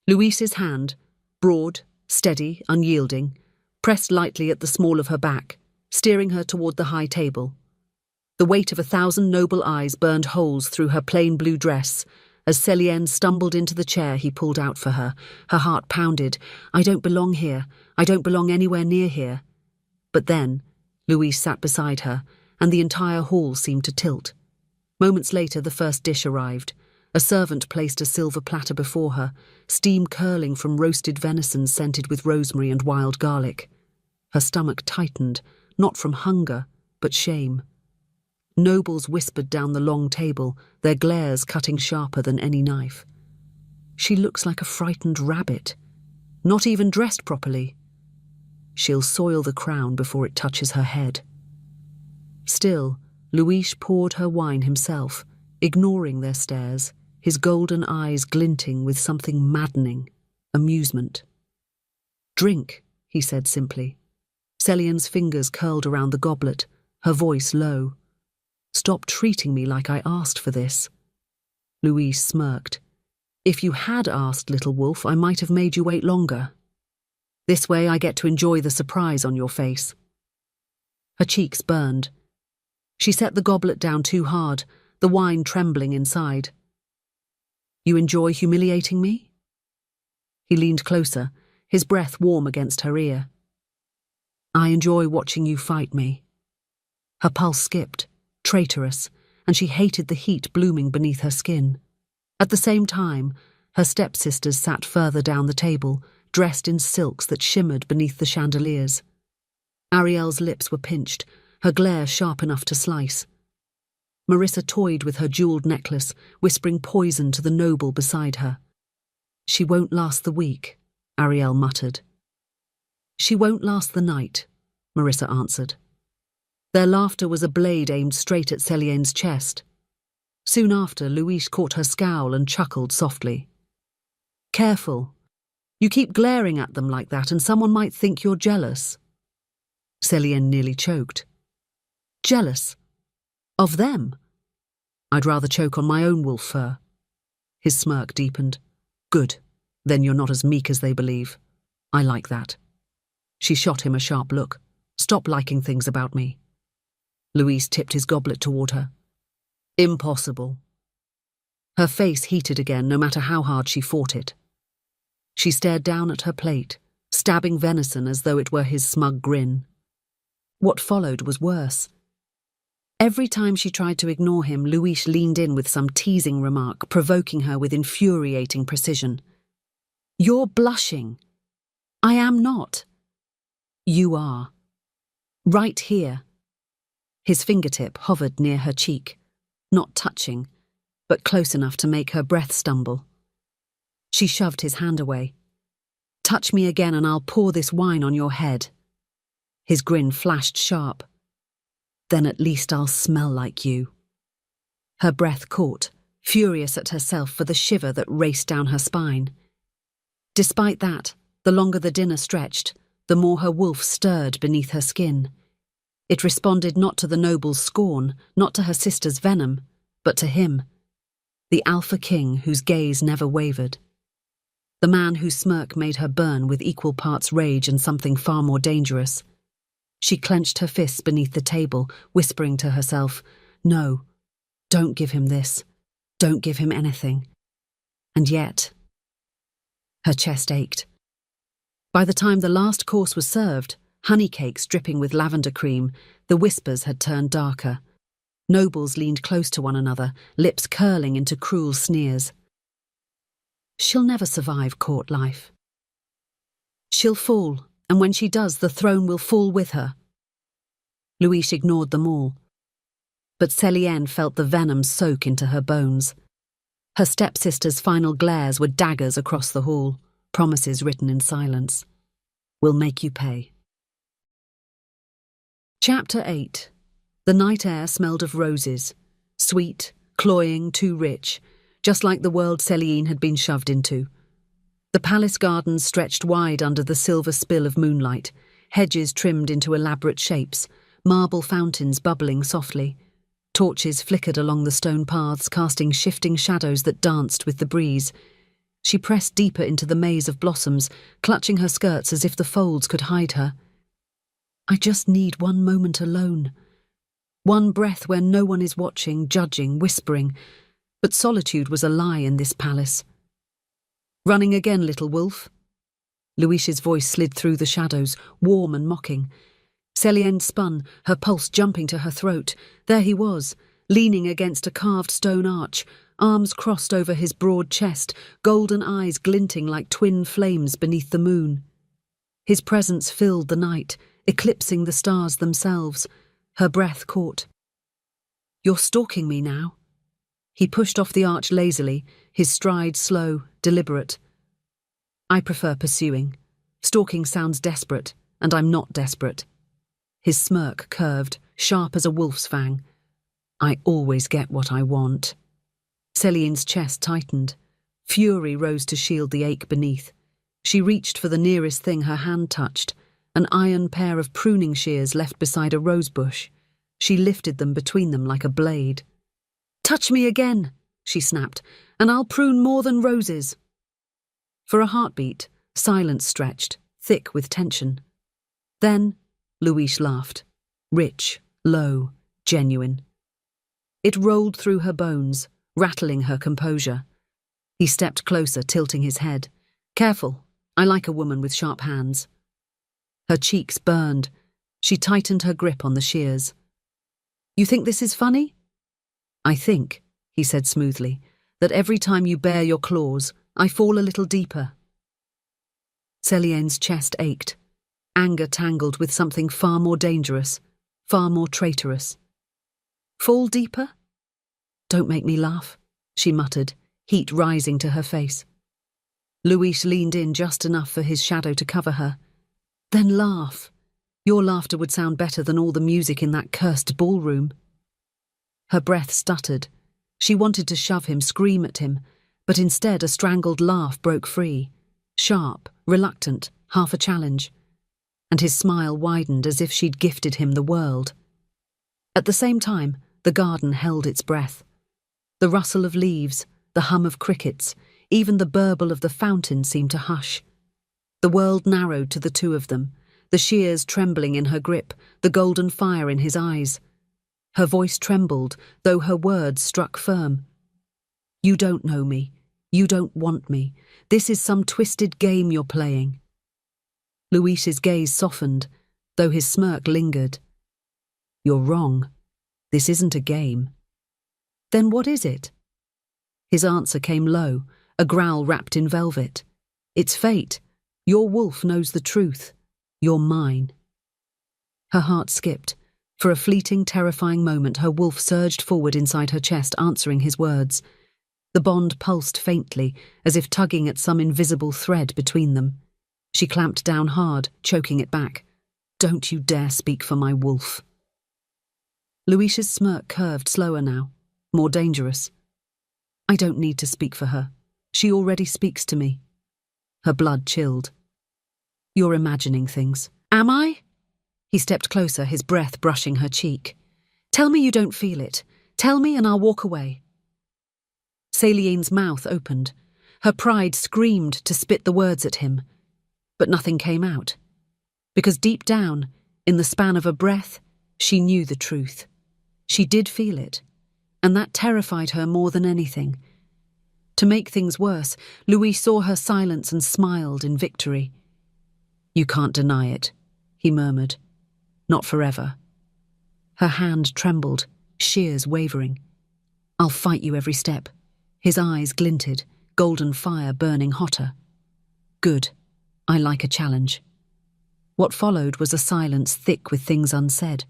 Louis's hand, broad, steady, unyielding, pressed lightly at the small of her back, steering her toward the high table. The weight of 1,000 noble eyes burned holes through her plain blue dress. As Céliane stumbled into the chair he pulled out for her, her heart pounded. I don't belong here. I don't belong anywhere near here. But then, Louis sat beside her, and the entire hall seemed to tilt. Moments later, the first dish arrived. A servant placed a silver platter before her, steam curling from roasted venison scented with rosemary and wild garlic. Her stomach tightened, not from hunger, but shame. Nobles whispered down the long table, their glares cutting sharper than any knife. She looks like a frightened rabbit, not even dressed properly. She'll soil the crown before it touches her head. Still, Louis poured her wine himself, ignoring their stares, his golden eyes glinting with something maddening, amusement. Drink, he said simply. Céline's fingers curled around the goblet, her voice low. Stop treating me like I asked for this. Louise smirked. If you had asked, little wolf, I might have made you wait longer. This way I get to enjoy the surprise on your face. Her cheeks burned. She set the goblet down too hard, the wine trembling inside. You enjoy humiliating me? He leaned closer, his breath warm against her ear. I enjoy watching you fight me. Her pulse skipped, traitorous, and she hated the heat blooming beneath her skin. At the same time, her stepsisters sat further down the table, dressed in silks that shimmered beneath the chandeliers. Ariel's lips were pinched, her glare sharp enough to slice. Marissa toyed with her jeweled necklace, whispering poison to the noble beside her. She won't last the week, Ariel muttered. She won't last the night, Marissa answered. Their laughter was a blade aimed straight at Celienne's chest. Soon after, Louise caught her scowl and chuckled softly. Careful. You keep glaring at them like that and someone might think you're jealous. Celienne nearly choked. Jealous? Of them? I'd rather choke on my own wolf fur. His smirk deepened. Good. Then you're not as meek as they believe. I like that. She shot him a sharp look. Stop liking things about me. Louise tipped his goblet toward her. Impossible. Her face heated again, no matter how hard she fought it. She stared down at her plate, stabbing venison as though it were his smug grin. What followed was worse. Every time she tried to ignore him, Louise leaned in with some teasing remark, provoking her with infuriating precision. You're blushing. I am not. You are. Right here. His fingertip hovered near her cheek, not touching, but close enough to make her breath stumble. She shoved his hand away. Touch me again and I'll pour this wine on your head. His grin flashed sharp. Then at least I'll smell like you. Her breath caught, furious at herself for the shiver that raced down her spine. Despite that, the longer the dinner stretched, the more her wolf stirred beneath her skin. It responded not to the noble's scorn, not to her sister's venom, but to him, the Alpha King whose gaze never wavered. The man whose smirk made her burn with equal parts rage and something far more dangerous. She clenched her fists beneath the table, whispering to herself, No, don't give him this. Don't give him anything. And yet, her chest ached. By the time the last course was served, honey cakes dripping with lavender cream, the whispers had turned darker. Nobles leaned close to one another, lips curling into cruel sneers. She'll never survive court life. She'll fall, and when she does, the throne will fall with her. Louise ignored them all. But Celienne felt the venom soak into her bones. Her stepsister's final glares were daggers across the hall, promises written in silence. We'll make you pay. Chapter 8. The night air smelled of roses. Sweet, cloying, too rich, just like the world Celienne had been shoved into. The palace gardens stretched wide under the silver spill of moonlight, hedges trimmed into elaborate shapes, marble fountains bubbling softly. Torches flickered along the stone paths, casting shifting shadows that danced with the breeze. She pressed deeper into the maze of blossoms, clutching her skirts as if the folds could hide her. I just need one moment alone. One breath where no one is watching, judging, whispering. But solitude was a lie in this palace. Running again, little wolf? Louise's voice slid through the shadows, warm and mocking. Celienne spun, her pulse jumping to her throat. There he was, leaning against a carved stone arch, arms crossed over his broad chest, golden eyes glinting like twin flames beneath the moon. His presence filled the night, eclipsing the stars themselves. Her breath caught. You're stalking me now. He pushed off the arch lazily, his stride slow, deliberate. I prefer pursuing. Stalking sounds desperate, and I'm not desperate. His smirk curved, sharp as a wolf's fang. I always get what I want. Celienne's chest tightened. Fury rose to shield the ache beneath. She reached for the nearest thing her hand touched, an iron pair of pruning shears left beside a rose bush. She lifted them between them like a blade. Touch me again, she snapped, and I'll prune more than roses. For a heartbeat, silence stretched, thick with tension. Then, Louise laughed. Rich, low, genuine. It rolled through her bones, rattling her composure. He stepped closer, tilting his head. Careful, I like a woman with sharp hands. Her cheeks burned. She tightened her grip on the shears. You think this is funny? I think, he said smoothly, that every time you bare your claws, I fall a little deeper. Celienne's chest ached. Anger tangled with something far more dangerous, far more traitorous. Fall deeper? Don't make me laugh, she muttered, heat rising to her face. Louise leaned in just enough for his shadow to cover her. Then laugh. Your laughter would sound better than all the music in that cursed ballroom. Her breath stuttered. She wanted to shove him, scream at him, but instead a strangled laugh broke free. Sharp, reluctant, half a challenge. And his smile widened as if she'd gifted him the world. At the same time, the garden held its breath. The rustle of leaves, the hum of crickets, even the burble of the fountain seemed to hush. The world narrowed to the two of them, the shears trembling in her grip, the golden fire in his eyes. Her voice trembled, though her words struck firm. You don't know me. You don't want me. This is some twisted game you're playing. Louise's gaze softened, though his smirk lingered. You're wrong. This isn't a game. Then what is it? His answer came low, a growl wrapped in velvet. It's fate. Your wolf knows the truth. You're mine. Her heart skipped. For a fleeting, terrifying moment, her wolf surged forward inside her chest, answering his words. The bond pulsed faintly, as if tugging at some invisible thread between them. She clamped down hard, choking it back. Don't you dare speak for my wolf. Louise's smirk curved slower now, more dangerous. I don't need to speak for her. She already speaks to me. Her blood chilled. You're imagining things. Am I? He stepped closer, his breath brushing her cheek. Tell me you don't feel it. Tell me and I'll walk away. Celienne's mouth opened. Her pride screamed to spit the words at him. But nothing came out. Because deep down, in the span of a breath, she knew the truth. She did feel it, and that terrified her more than anything. To make things worse, Louis saw her silence and smiled in victory. You can't deny it, he murmured. Not forever. Her hand trembled, shears wavering. I'll fight you every step. His eyes glinted, golden fire burning hotter. Good. I like a challenge. What followed was a silence thick with things unsaid.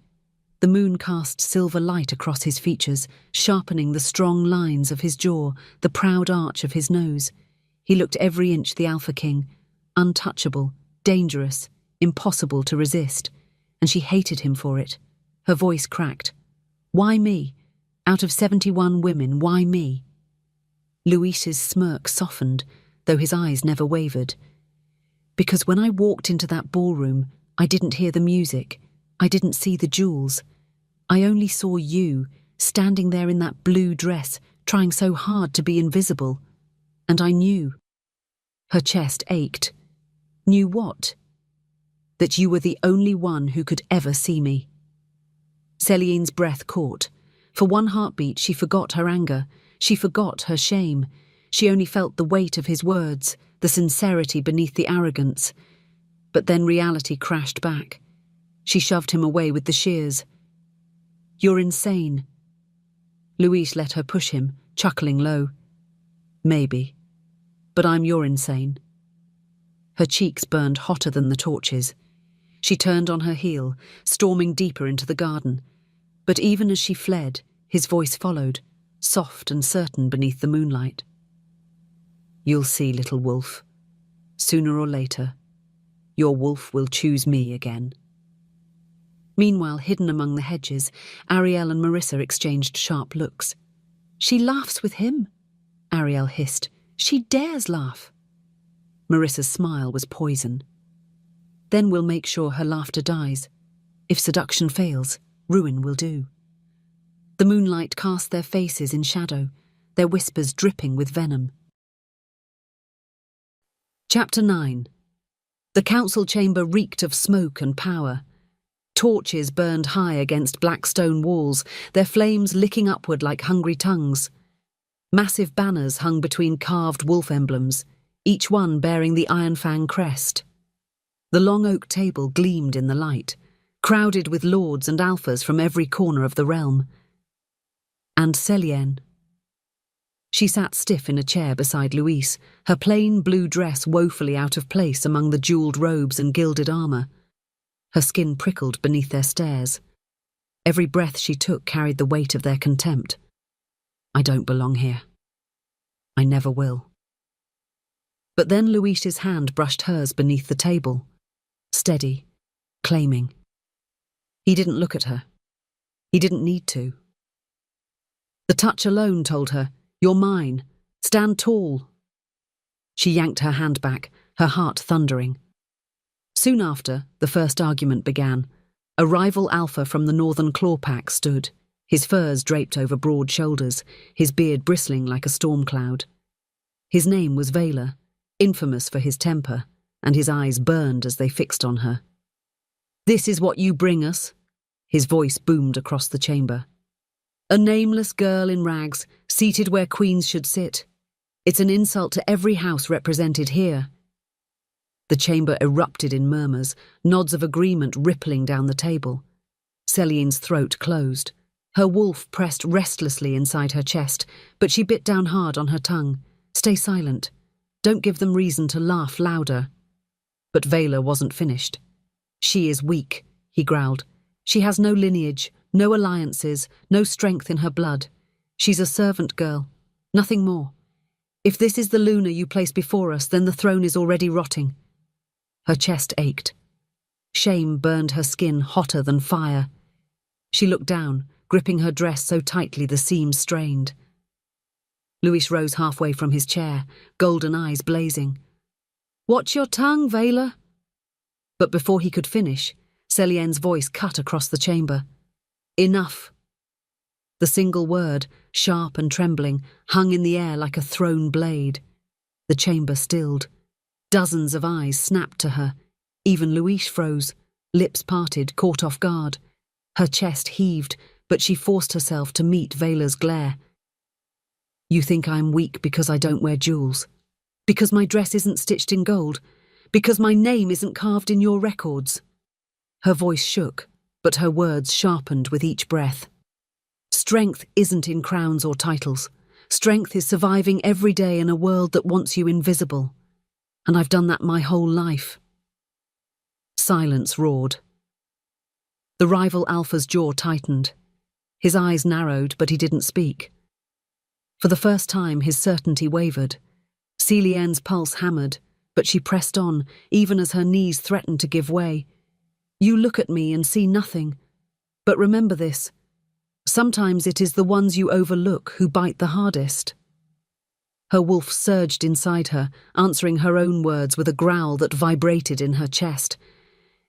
The moon cast silver light across his features, sharpening the strong lines of his jaw, the proud arch of his nose. He looked every inch the Alpha King, untouchable, dangerous, impossible to resist, and she hated him for it. Her voice cracked. Why me? Out of 71 women, why me? Louise's smirk softened, though his eyes never wavered. Because when I walked into that ballroom, I didn't hear the music. I didn't see the jewels. I only saw you, standing there in that blue dress, trying so hard to be invisible. And I knew. Her chest ached. Knew what? That you were the only one who could ever see me. Celienne's breath caught. For one heartbeat, she forgot her anger. She forgot her shame. She only felt the weight of his words, the sincerity beneath the arrogance. But then reality crashed back. She shoved him away with the shears. You're insane. Louise let her push him, chuckling low. Maybe. But I'm your insane. Her cheeks burned hotter than the torches. She turned on her heel, storming deeper into the garden. But even as she fled, his voice followed, soft and certain beneath the moonlight. You'll see, little wolf. Sooner or later, your wolf will choose me again. Meanwhile, hidden among the hedges, Ariel and Marissa exchanged sharp looks. She laughs with him, Ariel hissed. She dares laugh. Marissa's smile was poison. Then we'll make sure her laughter dies. If seduction fails, ruin will do. The moonlight cast their faces in shadow, their whispers dripping with venom. Chapter 9. The council chamber reeked of smoke and power. Torches burned high against black stone walls, their flames licking upward like hungry tongues. Massive banners hung between carved wolf emblems, each one bearing the Iron Fang crest. The long oak table gleamed in the light, crowded with lords and alphas from every corner of the realm. And Celienne. She sat stiff in a chair beside Louise, her plain blue dress woefully out of place among the jewelled robes and gilded armour. Her skin prickled beneath their stares. Every breath she took carried the weight of their contempt. I don't belong here. I never will. But then Louise's hand brushed hers beneath the table, steady, claiming. He didn't look at her. He didn't need to. The touch alone told her, "You're mine. Stand tall." She yanked her hand back, her heart thundering. Soon after, the first argument began. A rival alpha from the northern claw pack stood, his furs draped over broad shoulders, his beard bristling like a storm cloud. His name was Vaylor, infamous for his temper, and his eyes burned as they fixed on her. "This is what you bring us," his voice boomed across the chamber. "A nameless girl in rags, seated where queens should sit. It's an insult to every house represented here." The chamber erupted in murmurs, nods of agreement rippling down the table. Celienne's throat closed. Her wolf pressed restlessly inside her chest, but she bit down hard on her tongue. "Stay silent. Don't give them reason to laugh louder." But Vaylor wasn't finished. "She is weak," he growled. "She has no lineage, no alliances, no strength in her blood. She's a servant girl, nothing more. If this is the Luna you place before us, then the throne is already rotting." Her chest ached. Shame burned her skin hotter than fire. She looked down, gripping her dress so tightly the seams strained. Louis rose halfway from his chair, golden eyes blazing. "Watch your tongue, Vaylor." But before he could finish, Celienne's voice cut across the chamber. "Enough." The single word, sharp and trembling, hung in the air like a thrown blade. The chamber stilled. Dozens of eyes snapped to her. Even Louise froze, lips parted, caught off guard. Her chest heaved, but she forced herself to meet Vaylor's glare. "You think I'm weak because I don't wear jewels? Because my dress isn't stitched in gold? Because my name isn't carved in your records?" Her voice shook, but her words sharpened with each breath. "Strength isn't in crowns or titles. Strength is surviving every day in a world that wants you invisible. And I've done that my whole life." Silence roared. The rival alpha's jaw tightened. His eyes narrowed, but he didn't speak. For the first time, his certainty wavered. Celienne's pulse hammered, but she pressed on, even as her knees threatened to give way. "You look at me and see nothing. But remember this. Sometimes it is the ones you overlook who bite the hardest." Her wolf surged inside her, answering her own words with a growl that vibrated in her chest.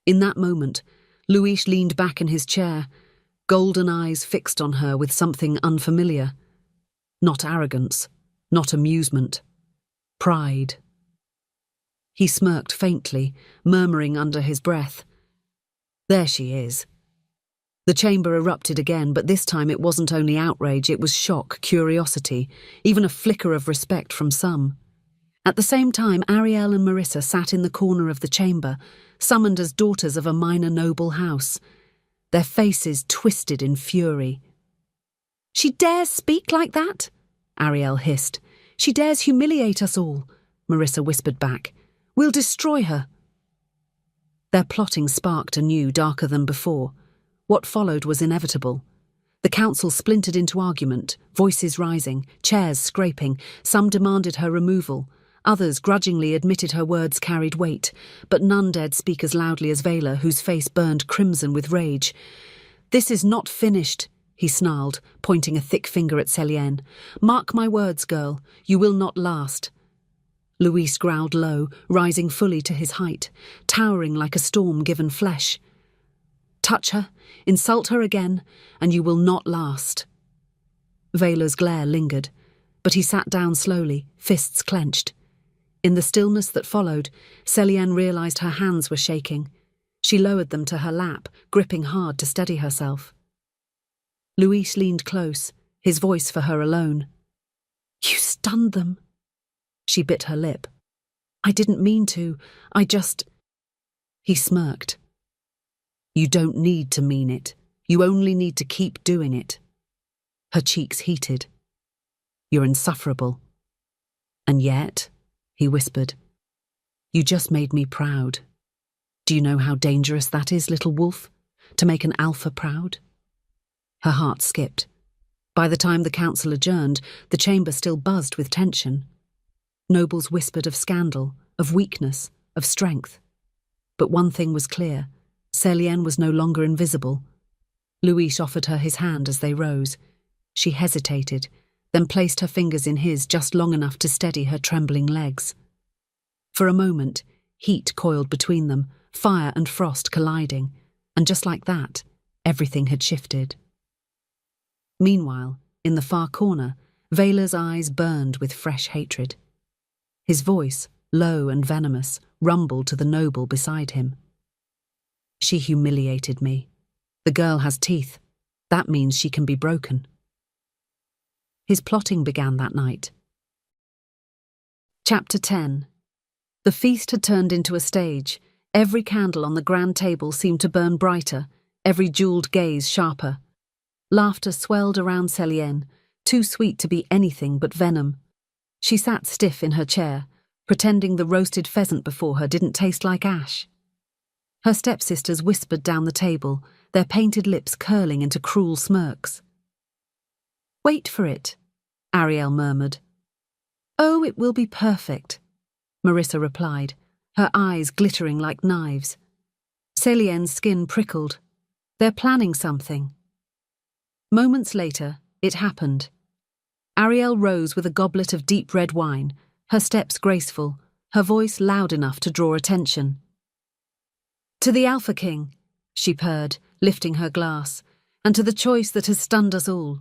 In that moment, Louis leaned back in his chair, golden eyes fixed on her with something unfamiliar. Not arrogance, not amusement. Pride. He smirked faintly, murmuring under his breath. "There she is." The chamber erupted again, but this time it wasn't only outrage, it was shock, curiosity, even a flicker of respect from some. At the same time, Ariel and Marissa sat in the corner of the chamber, summoned as daughters of a minor noble house, their faces twisted in fury. "She dares speak like that?" Ariel hissed. "She dares humiliate us all," Marissa whispered back. "We'll destroy her." Their plotting sparked anew, darker than before. What followed was inevitable. The council splintered into argument, voices rising, chairs scraping. Some demanded her removal. Others grudgingly admitted her words carried weight, but none dared speak as loudly as Vaylor, whose face burned crimson with rage. "This is not finished," he snarled, pointing a thick finger at Celienne. "Mark my words, girl, you will not last." Louis growled low, rising fully to his height, towering like a storm given flesh. "Touch her, insult her again, and you will not last." Vaylor's glare lingered, but he sat down slowly, fists clenched. In the stillness that followed, Celienne realized her hands were shaking. She lowered them to her lap, gripping hard to steady herself. Louis leaned close, his voice for her alone. You stunned them. She bit her lip. I didn't mean to. He smirked. You don't need to mean it. You only need to keep doing it. Her cheeks heated. You're insufferable. And yet, he whispered, you just made me proud. Do you know how dangerous that is, little wolf? To make an alpha proud? Her heart skipped. By the time the council adjourned, the chamber still buzzed with tension. Nobles whispered of scandal, of weakness, of strength. But one thing was clear. Celienne was no longer invisible. Louis offered her his hand as they rose. She hesitated, then placed her fingers in his just long enough to steady her trembling legs. For a moment, heat coiled between them, fire and frost colliding, and just like that, everything had shifted. Meanwhile, in the far corner, Vaylor's eyes burned with fresh hatred. His voice, low and venomous, rumbled to the noble beside him. She humiliated me. The girl has teeth. That means she can be broken. His plotting began that night. Chapter 10. The feast had turned into a stage. Every candle on the grand table seemed to burn brighter, every jewelled gaze sharper. Laughter swelled around Celienne, too sweet to be anything but venom. She sat stiff in her chair, pretending the roasted pheasant before her didn't taste like ash. Her stepsisters whispered down the table, their painted lips curling into cruel smirks. Wait for it, Ariel murmured. Oh, it will be perfect, Marissa replied, her eyes glittering like knives. Celienne's skin prickled. They're planning something. Moments later, it happened. Ariel rose with a goblet of deep red wine, her steps graceful, her voice loud enough to draw attention. To the Alpha King, she purred, lifting her glass, and to the choice that has stunned us all.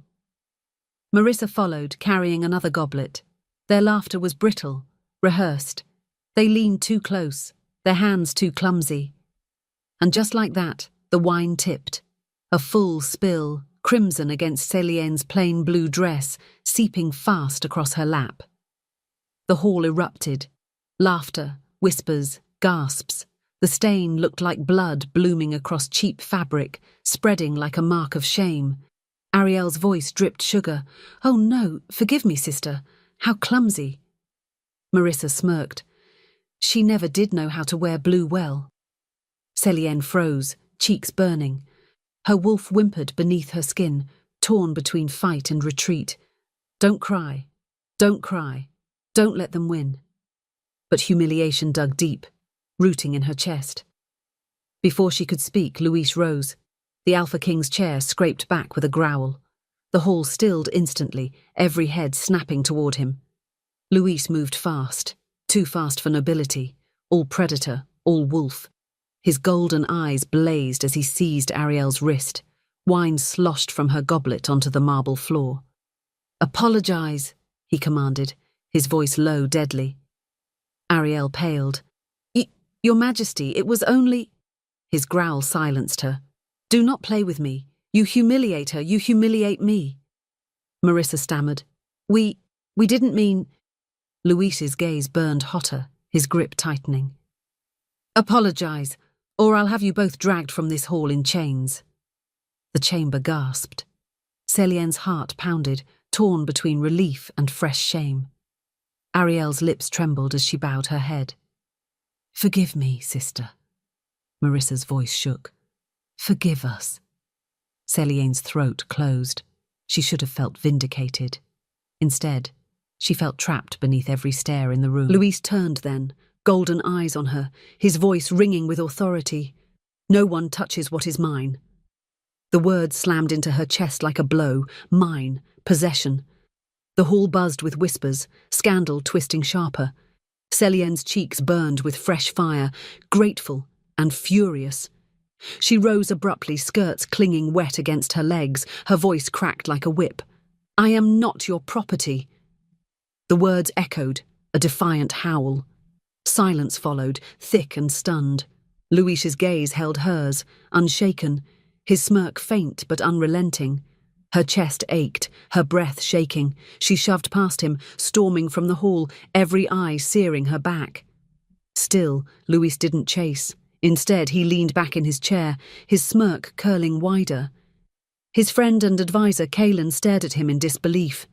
Marissa followed, carrying another goblet. Their laughter was brittle, rehearsed. They leaned too close, their hands too clumsy. And just like that, the wine tipped. A full spill, crimson against Celienne's plain blue dress, seeping fast across her lap. The hall erupted. Laughter, whispers, gasps. The stain looked like blood blooming across cheap fabric, spreading like a mark of shame. Ariel's voice dripped sugar. Oh no, forgive me, sister. How clumsy. Marissa smirked. She never did know how to wear blue well. Celienne froze, cheeks burning. Her wolf whimpered beneath her skin, torn between fight and retreat. Don't cry. Don't cry. Don't let them win. But humiliation dug deep, rooting in her chest. Before she could speak, Louis rose. The Alpha King's chair scraped back with a growl. The hall stilled instantly, every head snapping toward him. Louis moved fast, too fast for nobility, all predator, all wolf. His golden eyes blazed as he seized Ariel's wrist. Wine sloshed from her goblet onto the marble floor. Apologize, he commanded, his voice low, deadly. Ariel paled. Your Majesty, it was only... His growl silenced her. Do not play with me. You humiliate her, you humiliate me. Marissa stammered. We didn't mean... Louis's gaze burned hotter, his grip tightening. Apologize, or I'll have you both dragged from this hall in chains. The chamber gasped. Celienne's heart pounded, torn between relief and fresh shame. Ariel's lips trembled as she bowed her head. Forgive me, sister. Marissa's voice shook. Forgive us. Celienne's throat closed. She should have felt vindicated. Instead, she felt trapped beneath every stare in the room. Louis turned then, golden eyes on her, his voice ringing with authority. No one touches what is mine. The words slammed into her chest like a blow. Mine, possession. The hall buzzed with whispers, scandal twisting sharper. Celienne's cheeks burned with fresh fire, grateful and furious. She rose abruptly, skirts clinging wet against her legs, her voice cracked like a whip. I am not your property. The words echoed, a defiant howl. Silence followed, thick and stunned. Louis's gaze held hers, unshaken, his smirk faint but unrelenting. Her chest ached, her breath shaking. She shoved past him, storming from the hall, every eye searing her back. Still, Luis didn't chase. Instead, he leaned back in his chair, his smirk curling wider. His friend and advisor, Kaelin, stared at him in disbelief.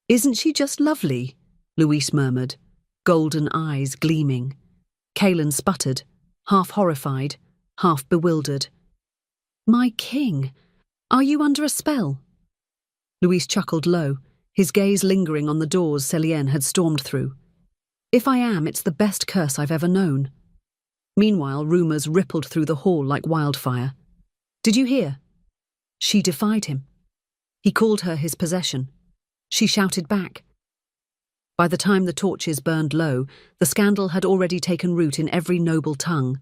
"Isn't she just lovely?" Luis murmured, golden eyes gleaming. Kaelin sputtered, half horrified, half bewildered. "My king, are you under a spell?" Luis chuckled low, his gaze lingering on the doors Celienne had stormed through. "If I am, it's the best curse I've ever known." Meanwhile, rumours rippled through the hall like wildfire. "Did you hear? She defied him. He called her his possession. She shouted back." By the time the torches burned low, the scandal had already taken root in every noble tongue,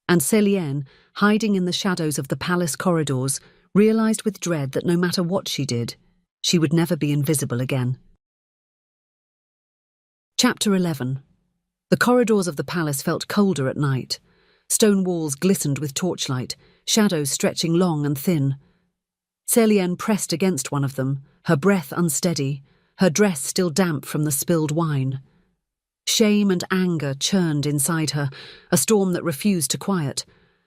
and Celienne, hiding in the shadows of the palace corridors, realised with dread that no matter what she did, she would never be invisible again. Chapter 11. The corridors of the palace felt colder at night. Stone walls glistened with torchlight, shadows stretching long and thin. Celienne pressed against one of them, her breath unsteady, her dress still damp from the spilled wine. Shame and anger churned inside her, a storm that refused to quiet.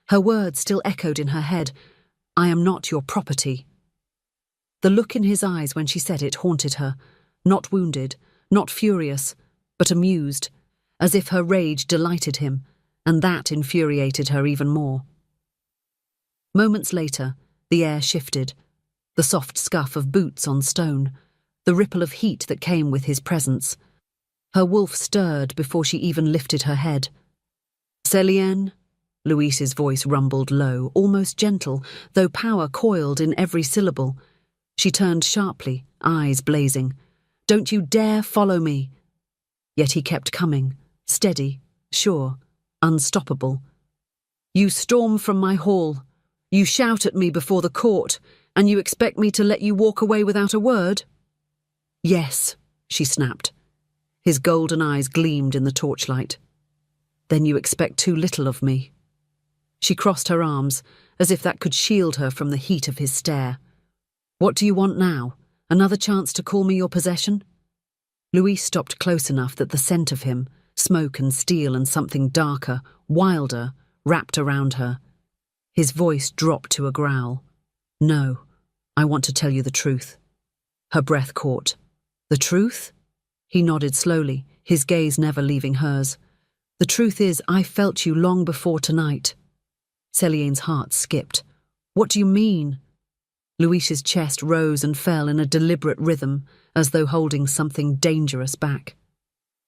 Her words still echoed in her head, "I am not your property." The look in his eyes when she said it haunted her, not wounded, not furious, but amused, as if her rage delighted him, and that infuriated her even more. Moments later, the air shifted, the soft scuff of boots on stone, the ripple of heat that came with his presence. Her wolf stirred before she even lifted her head. "Celienne?" Luis's voice rumbled low, almost gentle, though power coiled in every syllable. She turned sharply, eyes blazing. "Don't you dare follow me!" Yet he kept coming, steady, sure, unstoppable. "You storm from my hall. You shout at me before the court, and you expect me to let you walk away without a word?" "Yes," she snapped. His golden eyes gleamed in the torchlight. "Then you expect too little of me." She crossed her arms, as if that could shield her from the heat of his stare. "What do you want now? Another chance to call me your possession?" Luis stopped close enough that the scent of him, smoke and steel and something darker, wilder, wrapped around her. His voice dropped to a growl. "No, I want to tell you the truth." Her breath caught. "The truth?" He nodded slowly, his gaze never leaving hers. "The truth is, I felt you long before tonight." Celienne's heart skipped. "What do you mean?" Luis's chest rose and fell in a deliberate rhythm, as though holding something dangerous back.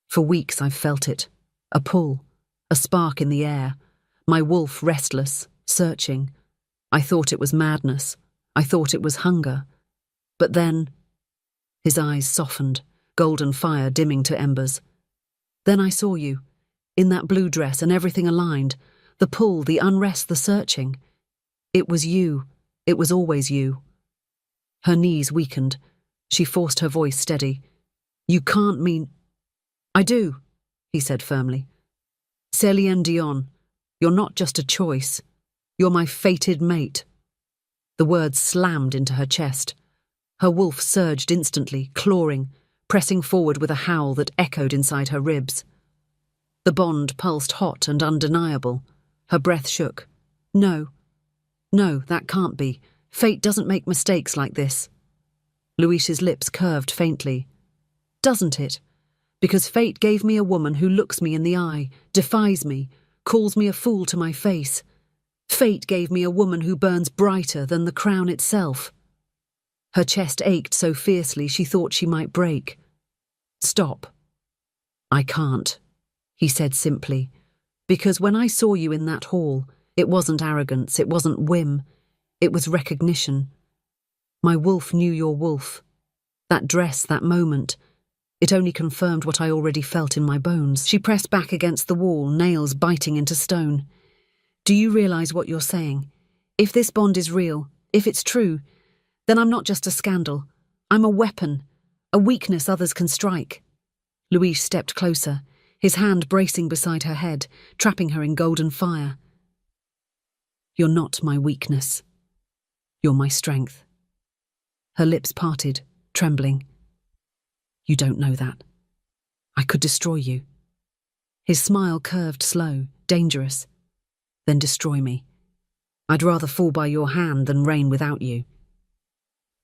"For weeks I've felt it. A pull, a spark in the air. My wolf restless, searching. I thought it was madness. I thought it was hunger. But then..." His eyes softened, golden fire dimming to embers. "Then I saw you, in that blue dress and everything aligned. The pull, the unrest, the searching. It was you. It was always you." Her knees weakened. She forced her voice steady. "You can't mean..." "I do," he said firmly. "Celienne Dion, you're not just a choice. You're my fated mate." The words slammed into her chest. Her wolf surged instantly, clawing, pressing forward with a howl that echoed inside her ribs. The bond pulsed hot and undeniable. Her breath shook. "No. No, that can't be. Fate doesn't make mistakes like this." Luis's lips curved faintly. "Doesn't it? Because fate gave me a woman who looks me in the eye, defies me, calls me a fool to my face. Fate gave me a woman who burns brighter than the crown itself." Her chest ached so fiercely she thought she might break. "Stop." "I can't," he said simply, "because when I saw you in that hall, it wasn't arrogance, it wasn't whim, it was recognition. My wolf knew your wolf. That dress, that moment, it only confirmed what I already felt in my bones." She pressed back against the wall, nails biting into stone. "Do you realize what you're saying? If this bond is real, if it's true, then I'm not just a scandal. I'm a weapon, a weakness others can strike." Luis stepped closer, his hand bracing beside her head, trapping her in golden fire. "You're not my weakness. You're my strength." her lips parted, trembling. You don't know that. I could destroy you. His smile curved slow, dangerous. Then destroy me. I'd rather fall by your hand than reign without you.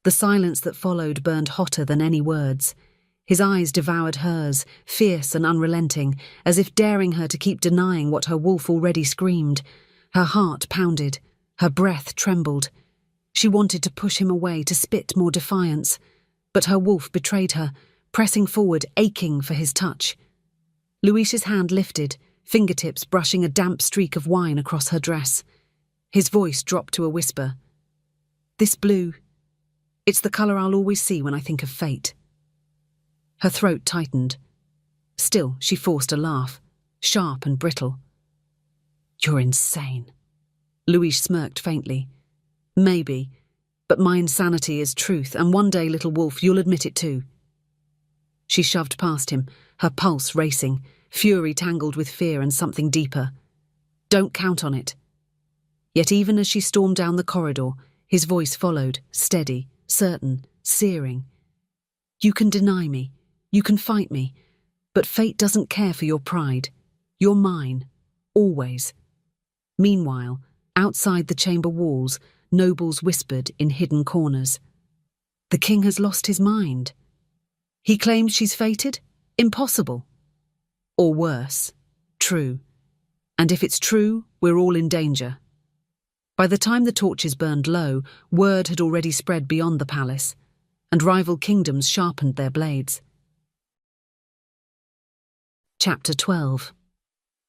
The silence that followed burned hotter than any words. His eyes devoured hers, fierce and unrelenting, as if daring her to keep denying what her wolf already screamed. Her heart pounded, her breath trembled. She wanted to push him away, to spit more defiance, but her wolf betrayed her, pressing forward, aching for his touch. Luis's hand lifted, fingertips brushing a damp streak of wine across her dress. His voice dropped to a whisper. This blue, it's the colour I'll always see when I think of fate. Her throat tightened. Still, she forced a laugh, sharp and brittle. You're insane. Luis smirked faintly. Maybe, but my insanity is truth, and one day, little wolf, you'll admit it too. She shoved past him, her pulse racing, fury tangled with fear and something deeper. Don't count on it. Yet even as she stormed down the corridor, his voice followed, steady, certain, searing. You can deny me, you can fight me, but fate doesn't care for your pride. You're mine, always. Meanwhile, outside the chamber walls, nobles whispered in hidden corners. The king has lost his mind. He claims she's fated? Impossible. Or worse, true. And if it's true, we're all in danger. By the time the torches burned low, word had already spread beyond the palace, and rival kingdoms sharpened their blades. Chapter 12.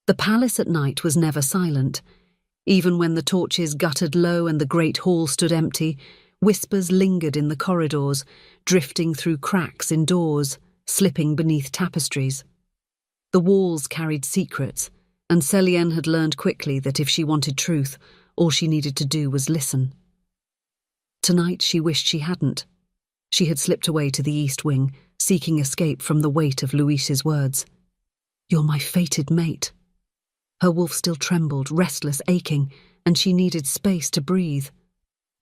The palace at night was never silent. Even when the torches guttered low and the great hall stood empty, whispers lingered in the corridors, drifting through cracks in doors, slipping beneath tapestries. The walls carried secrets, and Celienne had learned quickly that if she wanted truth, all she needed to do was listen. Tonight she wished she hadn't. She had slipped away to the east wing, seeking escape from the weight of Luis's words. You're my fated mate. Her wolf still trembled, restless, aching, and she needed space to breathe.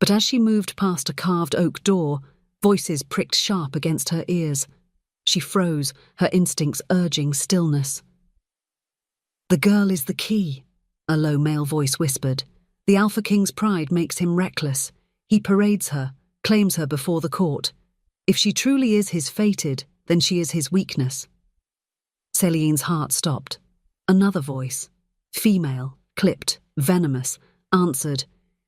But as she moved past a carved oak door, voices pricked sharp against her ears. She froze, her instincts urging stillness. The girl is the key, a low male voice whispered. The Alpha King's pride makes him reckless. He parades her, claims her before the court. If she truly is his fated, then she is his weakness. Celine's heart stopped. Another voice, female, clipped, venomous, answered.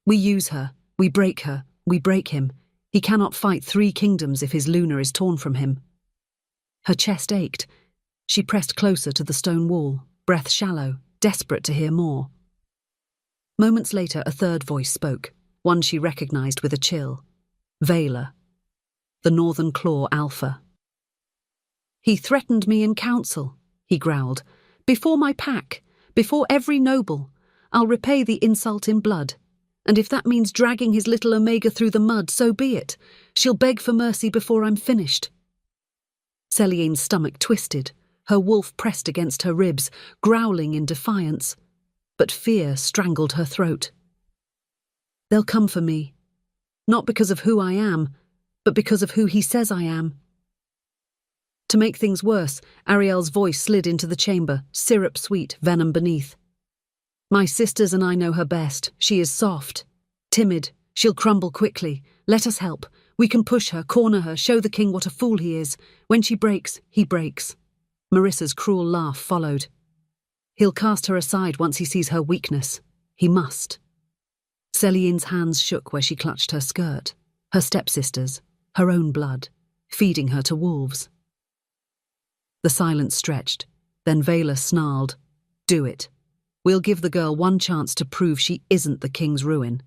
We use her, we break her, we break him. He cannot fight 3 kingdoms if his Luna is torn from him. Her chest ached. She pressed closer to the stone wall, breath shallow, desperate to hear more. Moments later, a third voice spoke, one she recognized with a chill. Vela, the Northern Claw Alpha. He threatened me in council, he growled. Before my pack, before every noble, I'll repay the insult in blood. And if that means dragging his little Omega through the mud, so be it. She'll beg for mercy before I'm finished. Celine's stomach twisted, her wolf pressed against her ribs, growling in defiance. But fear strangled her throat. They'll come for me. Not because of who I am, but because of who he says I am. To make things worse, Ariel's voice slid into the chamber, syrup sweet, venom beneath. My sisters and I know her best. She is soft, timid. She'll crumble quickly. Let us help. We can push her, corner her, show the king what a fool he is. When she breaks, he breaks. Marissa's cruel laugh followed. He'll cast her aside once he sees her weakness. He must. Celine's hands shook where she clutched her skirt, her stepsisters, her own blood, feeding her to wolves. The silence stretched. Then Vela snarled, Do it. We'll give the girl one chance to prove she isn't the king's ruin.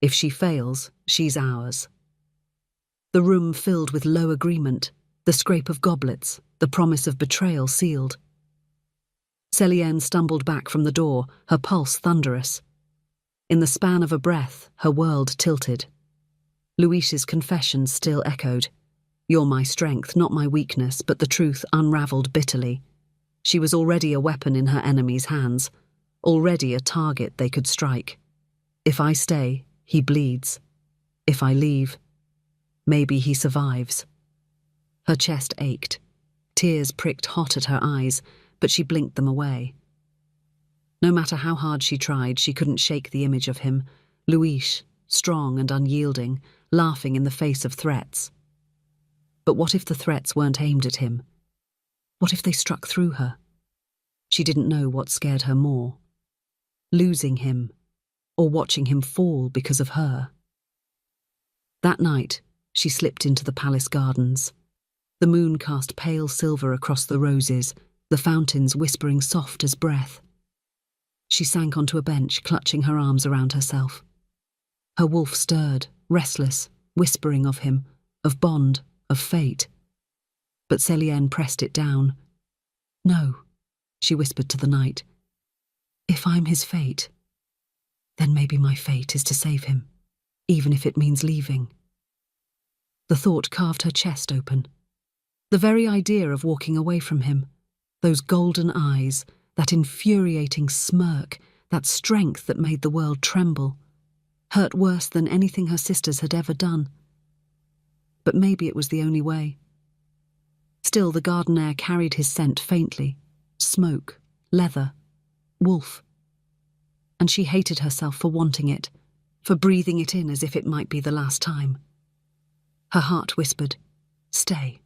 If she fails, she's ours. The room filled with low agreement, the scrape of goblets, the promise of betrayal sealed. Celienne stumbled back from the door, her pulse thunderous. In the span of a breath, her world tilted. Luis's confession still echoed. You're my strength, not my weakness, but the truth unravelled bitterly. She was already a weapon in her enemy's hands, already a target they could strike. If I stay, he bleeds. If I leave, Maybe he survives. Her chest ached. Tears pricked hot at her eyes, but she blinked them away. No matter how hard she tried, she couldn't shake the image of him, Luis, strong and unyielding, laughing in the face of threats. But what if the threats weren't aimed at him? What if they struck through her? She didn't know what scared her more. Losing him, or watching him fall because of her. That night, she slipped into the palace gardens. The moon cast pale silver across the roses, the fountains whispering soft as breath. She sank onto a bench, clutching her arms around herself. Her wolf stirred, restless, whispering of him, of bond, of fate. But Celienne pressed it down. "No," she whispered to the night. "If I'm his fate, then maybe my fate is to save him, even if it means leaving." The thought carved her chest open. The very idea of walking away from him, those golden eyes, that infuriating smirk, that strength that made the world tremble, hurt worse than anything her sisters had ever done. But maybe it was the only way. Still, the garden air carried his scent faintly. Smoke, leather, wolf. And she hated herself for wanting it, for breathing it in as if it might be the last time. Her heart whispered, "Stay."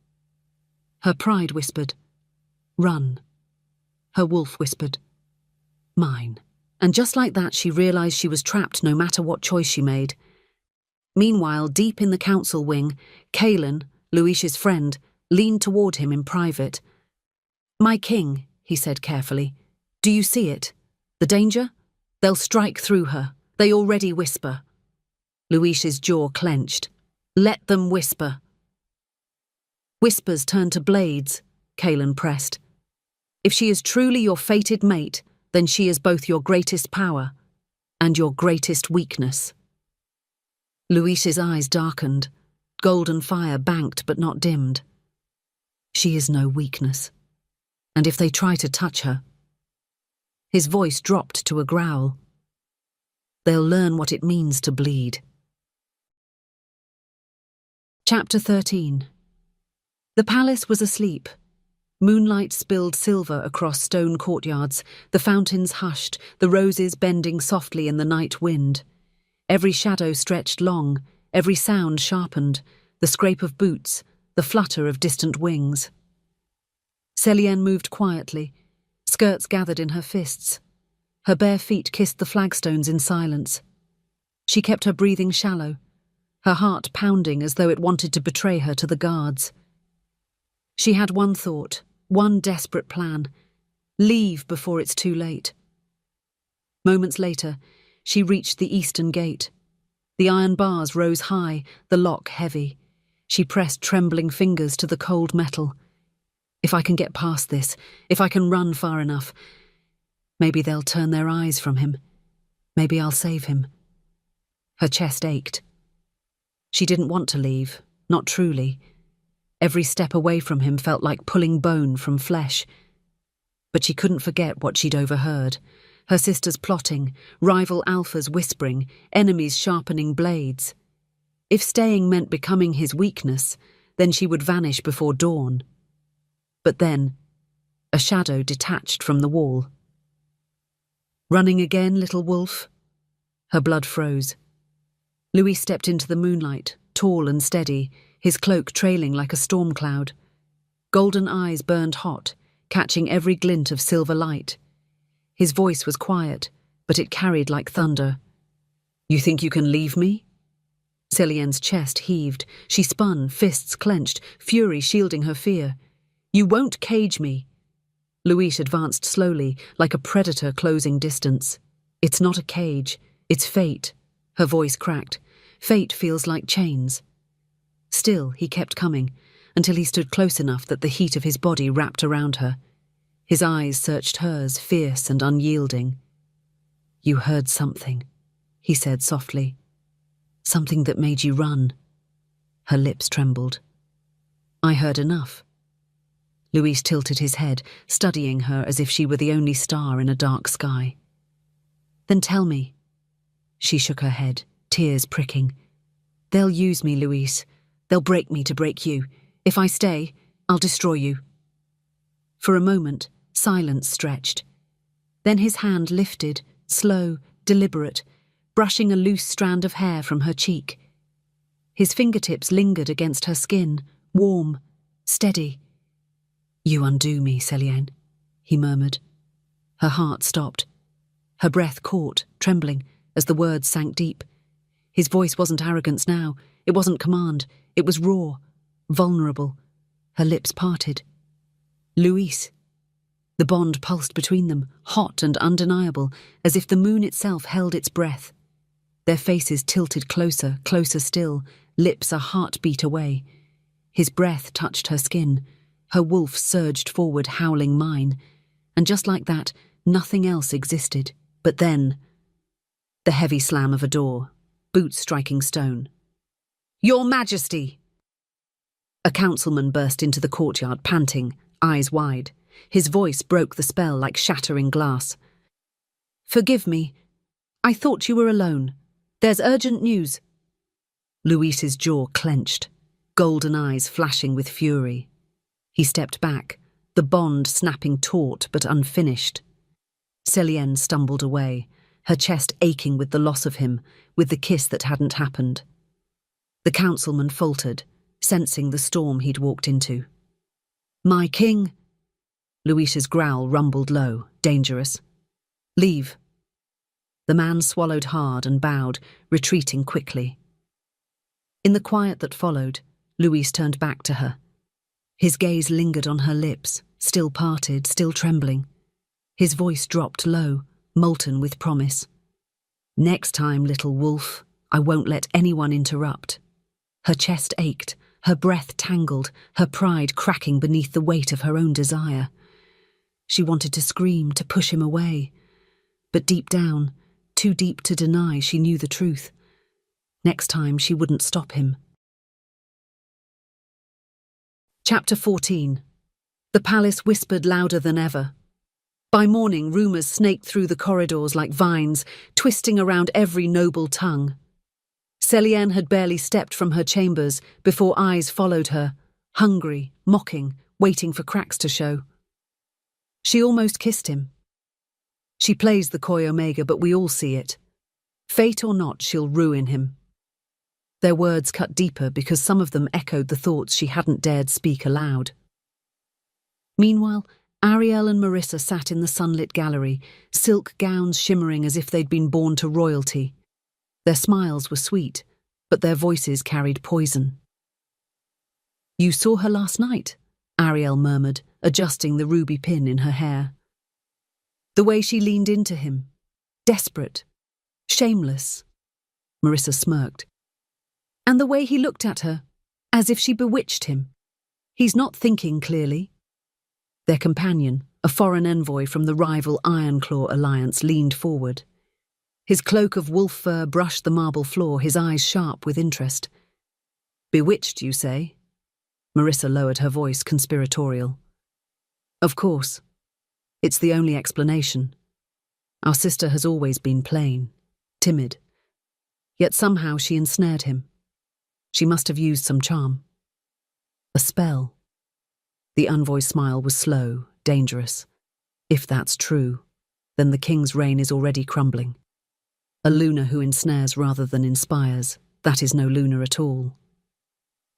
Her pride whispered, "Run." Her wolf whispered, "Mine." And just like that, she realized she was trapped no matter what choice she made. Meanwhile, deep in the council wing, Kaelin, Luis's friend, leaned toward him in private. "My king," he said carefully, "do you see it? The danger? They'll strike through her. They already whisper." Luis's jaw clenched. "Let them whisper." "Whispers turn to blades," Kaelin pressed. "If she is truly your fated mate, then she is both your greatest power and your greatest weakness." Luis's eyes darkened. Golden fire banked but not dimmed. "She is no weakness. And if they try to touch her..." His voice dropped to a growl. "They'll learn what it means to bleed." Chapter 13. The palace was asleep. Moonlight spilled silver across stone courtyards, the fountains hushed, the roses bending softly in the night wind. Every shadow stretched long, every sound sharpened, the scrape of boots, the flutter of distant wings. Celienne moved quietly, skirts gathered in her fists. Her bare feet kissed the flagstones in silence. She kept her breathing shallow, her heart pounding as though it wanted to betray her to the guards. She had one thought, one desperate plan: leave before it's too late. Moments later, she reached the eastern gate. The iron bars rose high, the lock heavy. She pressed trembling fingers to the cold metal. If I can get past this, if I can run far enough, maybe they'll turn their eyes from him. Maybe I'll save him. Her chest ached. She didn't want to leave, not truly. Every step away from him felt like pulling bone from flesh. But she couldn't forget what she'd overheard. Her sisters plotting, rival alphas whispering, enemies sharpening blades. If staying meant becoming his weakness, then she would vanish before dawn. But then, a shadow detached from the wall. "Running again, little wolf?" Her blood froze. Louis stepped into the moonlight, tall and steady, his cloak trailing like a storm cloud. Golden eyes burned hot, catching every glint of silver light. His voice was quiet, but it carried like thunder. "You think you can leave me?" Celienne's chest heaved. She spun, fists clenched, fury shielding her fear. "You won't cage me." Louis advanced slowly, like a predator closing distance. "It's not a cage, it's fate." Her voice cracked. "Fate feels like chains." Still, he kept coming, until he stood close enough that the heat of his body wrapped around her. His eyes searched hers, fierce and unyielding. "You heard something," he said softly. "Something that made you run." Her lips trembled. "I heard enough." Louis tilted his head, studying her as if she were the only star in a dark sky. "Then tell me." She shook her head, tears pricking. "They'll use me, Louis. They'll break me to break you. If I stay, I'll destroy you." For a moment, silence stretched. Then his hand lifted, slow, deliberate, brushing a loose strand of hair from her cheek. His fingertips lingered against her skin, warm, steady. "You undo me, Celiane," he murmured. Her heart stopped. Her breath caught, trembling, as the words sank deep. His voice wasn't arrogance now. It wasn't command. It was raw, vulnerable. Her lips parted. "Louise." The bond pulsed between them, hot and undeniable, as if the moon itself held its breath. Their faces tilted closer, closer still, lips a heartbeat away. His breath touched her skin. Her wolf surged forward, howling mine. And just like that, nothing else existed. But then, the heavy slam of a door, boots striking stone. "Your Majesty!" A councilman burst into the courtyard, panting, eyes wide. His voice broke the spell like shattering glass. "Forgive me. I thought you were alone. There's urgent news." Louise's jaw clenched, golden eyes flashing with fury. He stepped back, the bond snapping taut but unfinished. Celiane stumbled away, her chest aching with the loss of him, with the kiss that hadn't happened. The councilman faltered, sensing the storm he'd walked into. "My king!" Louise's growl rumbled low, dangerous. "Leave." The man swallowed hard and bowed, retreating quickly. In the quiet that followed, Louise turned back to her. His gaze lingered on her lips, still parted, still trembling. His voice dropped low, molten with promise. "Next time, little wolf, I won't let anyone interrupt." Her chest ached, her breath tangled, her pride cracking beneath the weight of her own desire. She wanted to scream, to push him away. But deep down, too deep to deny, she knew the truth. Next time she wouldn't stop him. Chapter 14. The palace whispered louder than ever. By morning, rumours snaked through the corridors like vines, twisting around every noble tongue. Celiane had barely stepped from her chambers before eyes followed her, hungry, mocking, waiting for cracks to show. She almost kissed him. She plays the coy Omega, but we all see it. Fate or not, she'll ruin him. Their words cut deeper because some of them echoed the thoughts she hadn't dared speak aloud. Meanwhile, Ariel and Marissa sat in the sunlit gallery, silk gowns shimmering as if they'd been born to royalty. Their smiles were sweet, but their voices carried poison. "You saw her last night," Ariel murmured, adjusting the ruby pin in her hair. "The way she leaned into him. Desperate. Shameless." Marissa smirked. "And the way he looked at her, as if she bewitched him. He's not thinking clearly." Their companion, a foreign envoy from the rival Ironclaw alliance, leaned forward. His cloak of wolf fur brushed the marble floor, his eyes sharp with interest. "Bewitched, you say?" Marissa lowered her voice, conspiratorial. "Of course. It's the only explanation. Our sister has always been plain, timid. Yet somehow she ensnared him. She must have used some charm. A spell." The envoy's smile was slow, dangerous. "If that's true, then the king's reign is already crumbling. A Luna who ensnares rather than inspires, that is no Luna at all."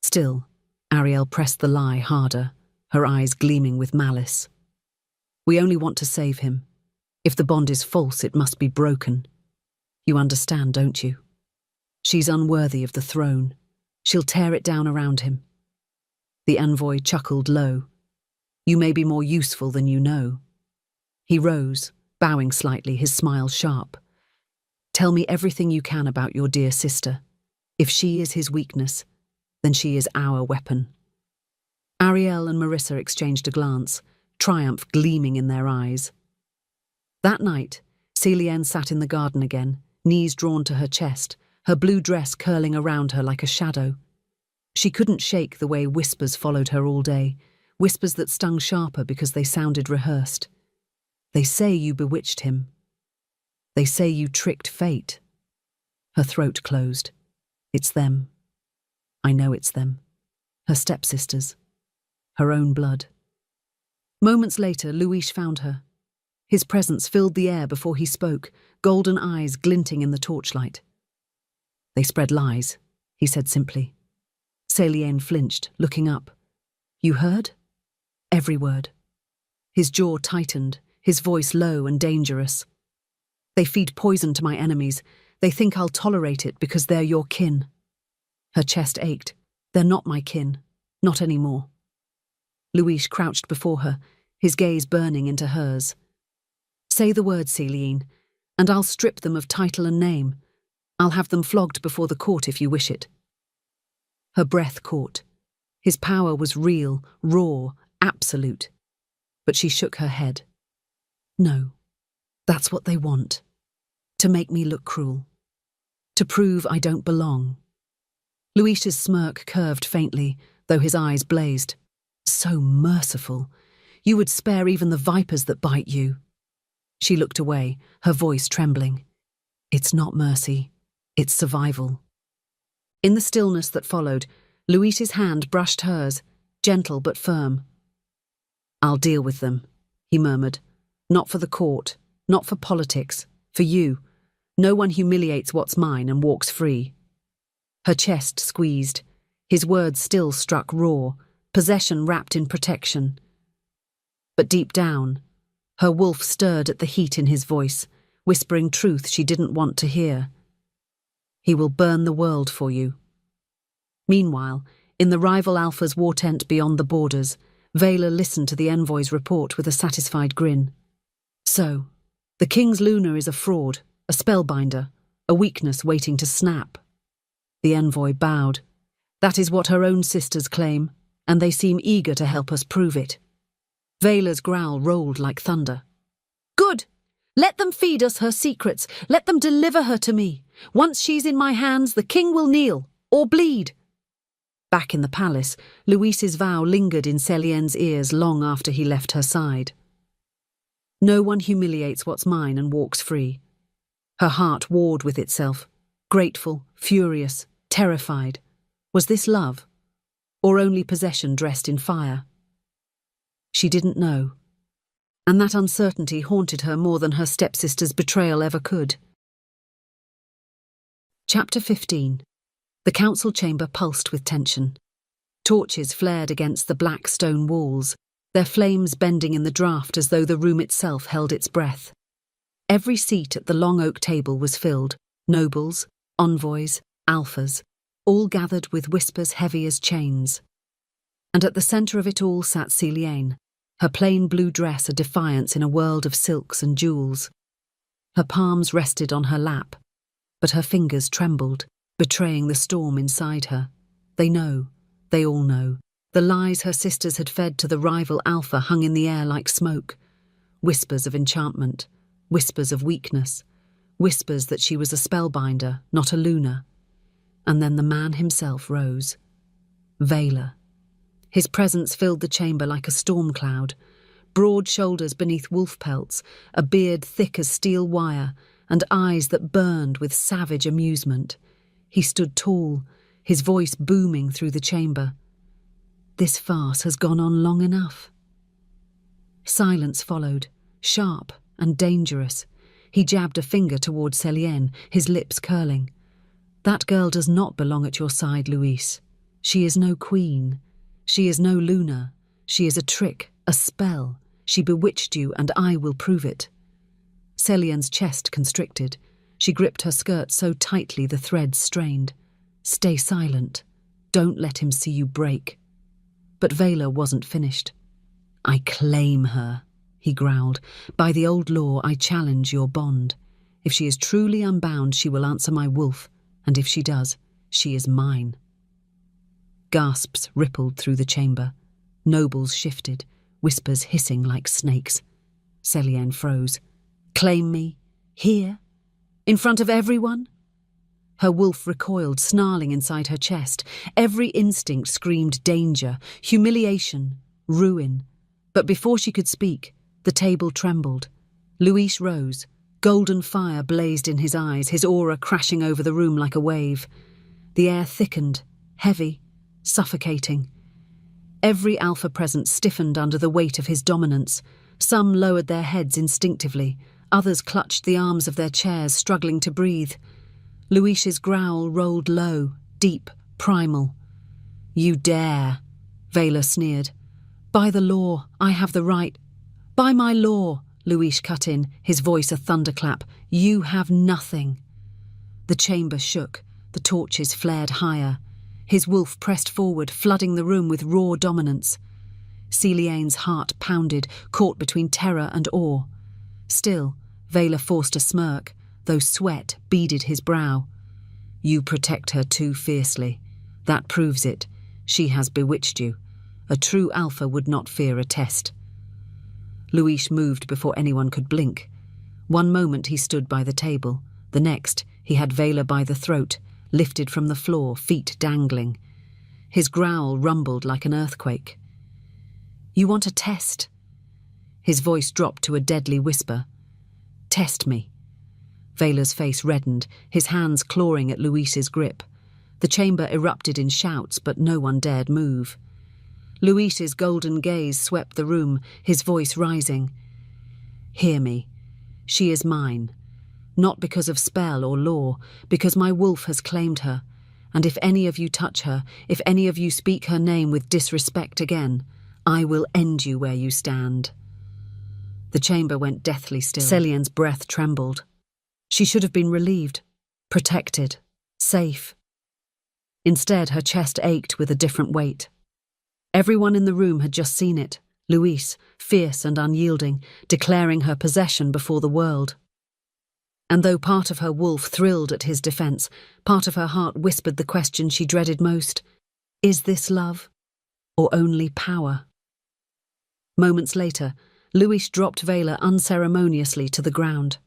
Still, Ariel pressed the lie harder, her eyes gleaming with malice. "We only want to save him. If the bond is false, it must be broken. You understand, don't you? She's unworthy of the throne. She'll tear it down around him." The envoy chuckled low. "You may be more useful than you know." He rose, bowing slightly, his smile sharp. "Tell me everything you can about your dear sister. If she is his weakness, then she is our weapon." Ariel and Marissa exchanged a glance, triumph gleaming in their eyes. That night, Celiane sat in the garden again, knees drawn to her chest, her blue dress curling around her like a shadow. She couldn't shake the way whispers followed her all day, whispers that stung sharper because they sounded rehearsed. "They say you bewitched him. They say you tricked fate." Her throat closed. "It's them. I know it's them. Her stepsisters. Her own blood. Moments later, Luis found her. His presence filled the air before he spoke, golden eyes glinting in the torchlight. They spread lies, he said simply. Celiane flinched, looking up. You heard? Every word. His jaw tightened, his voice low and dangerous. They feed poison to my enemies. They think I'll tolerate it because they're your kin. Her chest ached. They're not my kin. Not anymore. Luis crouched before her, his gaze burning into hers. Say the word, Celiane, and I'll strip them of title and name. I'll have them flogged before the court if you wish it. Her breath caught. His power was real, raw, absolute. But she shook her head. No, that's what they want. To make me look cruel. To prove I don't belong. Luis's smirk curved faintly, though his eyes blazed. So merciful. You would spare even the vipers that bite you. She looked away, her voice trembling. It's not mercy. It's survival. In the stillness that followed, Luis's hand brushed hers, gentle but firm. I'll deal with them, he murmured. Not for the court, not for politics, for you. No one humiliates what's mine and walks free. Her chest squeezed. His words still struck raw, possession wrapped in protection. But deep down, her wolf stirred at the heat in his voice, whispering truth she didn't want to hear. He will burn the world for you. Meanwhile, in the rival Alpha's war tent beyond the borders, Vela listened to the envoy's report with a satisfied grin. So, the King's Luna is a fraud, a spellbinder, a weakness waiting to snap. The envoy bowed. That is what her own sisters claim, and they seem eager to help us prove it. Vela's growl rolled like thunder. Good! Let them feed us her secrets. Let them deliver her to me. Once she's in my hands, the king will kneel, or bleed. Back in the palace, Luis's vow lingered in Celiane's ears long after he left her side. No one humiliates what's mine and walks free. Her heart warred with itself, grateful, furious, terrified. Was this love? Or only possession dressed in fire? She didn't know. And that uncertainty haunted her more than her stepsister's betrayal ever could. Chapter 15. The council chamber pulsed with tension. Torches flared against the black stone walls, their flames bending in the draught as though the room itself held its breath. Every seat at the long oak table was filled, nobles, envoys, alphas, all gathered with whispers heavy as chains. And at the centre of it all sat Celiane, her plain blue dress a defiance in a world of silks and jewels. Her palms rested on her lap, but her fingers trembled, betraying the storm inside her. They all know, the lies her sisters had fed to the rival Alpha hung in the air like smoke. Whispers of enchantment, whispers of weakness, whispers that she was a spellbinder, not a Luna. And then the man himself rose. Vela. His presence filled the chamber like a storm cloud, broad shoulders beneath wolf pelts, a beard thick as steel wire, and eyes that burned with savage amusement. He stood tall, his voice booming through the chamber. This farce has gone on long enough. Silence followed, sharp and dangerous. He jabbed a finger toward Celiane, his lips curling. That girl does not belong at your side, Luis. She is no queen. She is no Luna. She is a trick, a spell. She bewitched you, and I will prove it. Celiane's chest constricted. She gripped her skirt so tightly the threads strained. Stay silent. Don't let him see you break. But Vela wasn't finished. I claim her, he growled. By the old law, I challenge your bond. If she is truly unbound, she will answer my wolf, and if she does, she is mine. Gasps rippled through the chamber. Nobles shifted, whispers hissing like snakes. Celiane froze. Claim me? Here? In front of everyone? Her wolf recoiled, snarling inside her chest. Every instinct screamed danger, humiliation, ruin. But before she could speak, the table trembled. Luis rose. Golden fire blazed in his eyes, his aura crashing over the room like a wave. The air thickened, heavy, suffocating. Every alpha present stiffened under the weight of his dominance. Some lowered their heads instinctively, others clutched the arms of their chairs, struggling to breathe. Luis's growl rolled low, deep, primal. "You dare," Vela sneered. "By the law, I have the right." "By my law," Luis cut in, his voice a thunderclap. "You have nothing." The chamber shook, the torches flared higher. His wolf pressed forward, flooding the room with raw dominance. Celiane's heart pounded, caught between terror and awe. Still, Vela forced a smirk, though sweat beaded his brow. "You protect her too fiercely. That proves it. She has bewitched you. A true alpha would not fear a test." Luis moved before anyone could blink. One moment he stood by the table. The next, he had Vela by the throat, lifted from the floor, feet dangling. His growl rumbled like an earthquake. "You want a test?" His voice dropped to a deadly whisper. "Test me." Vela's face reddened, his hands clawing at Luis's grip. The chamber erupted in shouts, but no one dared move. Luis's golden gaze swept the room, his voice rising. "Hear me. She is mine. Not because of spell or law, because my wolf has claimed her. And if any of you touch her, if any of you speak her name with disrespect again, I will end you where you stand." The chamber went deathly still. Celiane's breath trembled. She should have been relieved, protected, safe. Instead, her chest ached with a different weight. Everyone in the room had just seen it. Luis, fierce and unyielding, declaring her possession before the world. And though part of her wolf thrilled at his defense, part of her heart whispered the question she dreaded most: is this love, or only power? Moments later, Luis dropped Vela unceremoniously to the ground.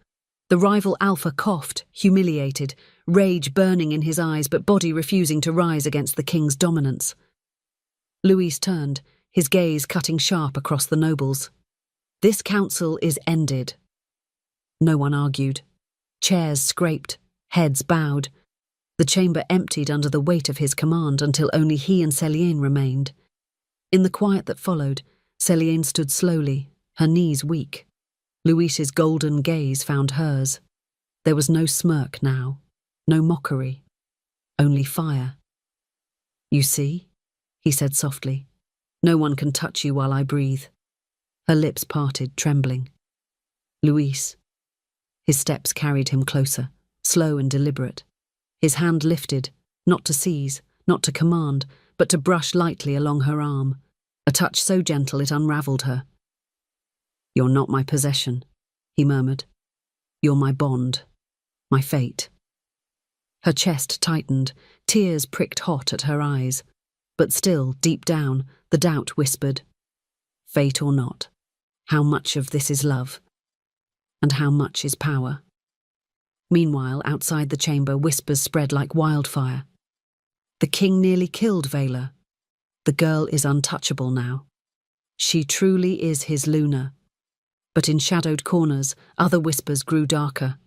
The rival alpha coughed, humiliated, rage burning in his eyes but body refusing to rise against the king's dominance. Luis turned, his gaze cutting sharp across the nobles. "This council is ended." No one argued. Chairs scraped, heads bowed. The chamber emptied under the weight of his command until only he and Celiane remained. In the quiet that followed, Celiane stood slowly, her knees weak. Luis's golden gaze found hers. There was no smirk now, no mockery, only fire. "You see?" he said softly. "No one can touch you while I breathe." Her lips parted, trembling. "Luis." His steps carried him closer, slow and deliberate. His hand lifted, not to seize, not to command, but to brush lightly along her arm, a touch so gentle it unravelled her. "You're not my possession," he murmured. "You're my bond, my fate." Her chest tightened, tears pricked hot at her eyes. But still, deep down, the doubt whispered, "Fate or not, how much of this is love? And how much is power?" Meanwhile, outside the chamber, whispers spread like wildfire. "The king nearly killed Vela. The girl is untouchable now. She truly is his Luna." But in shadowed corners, other whispers grew darker.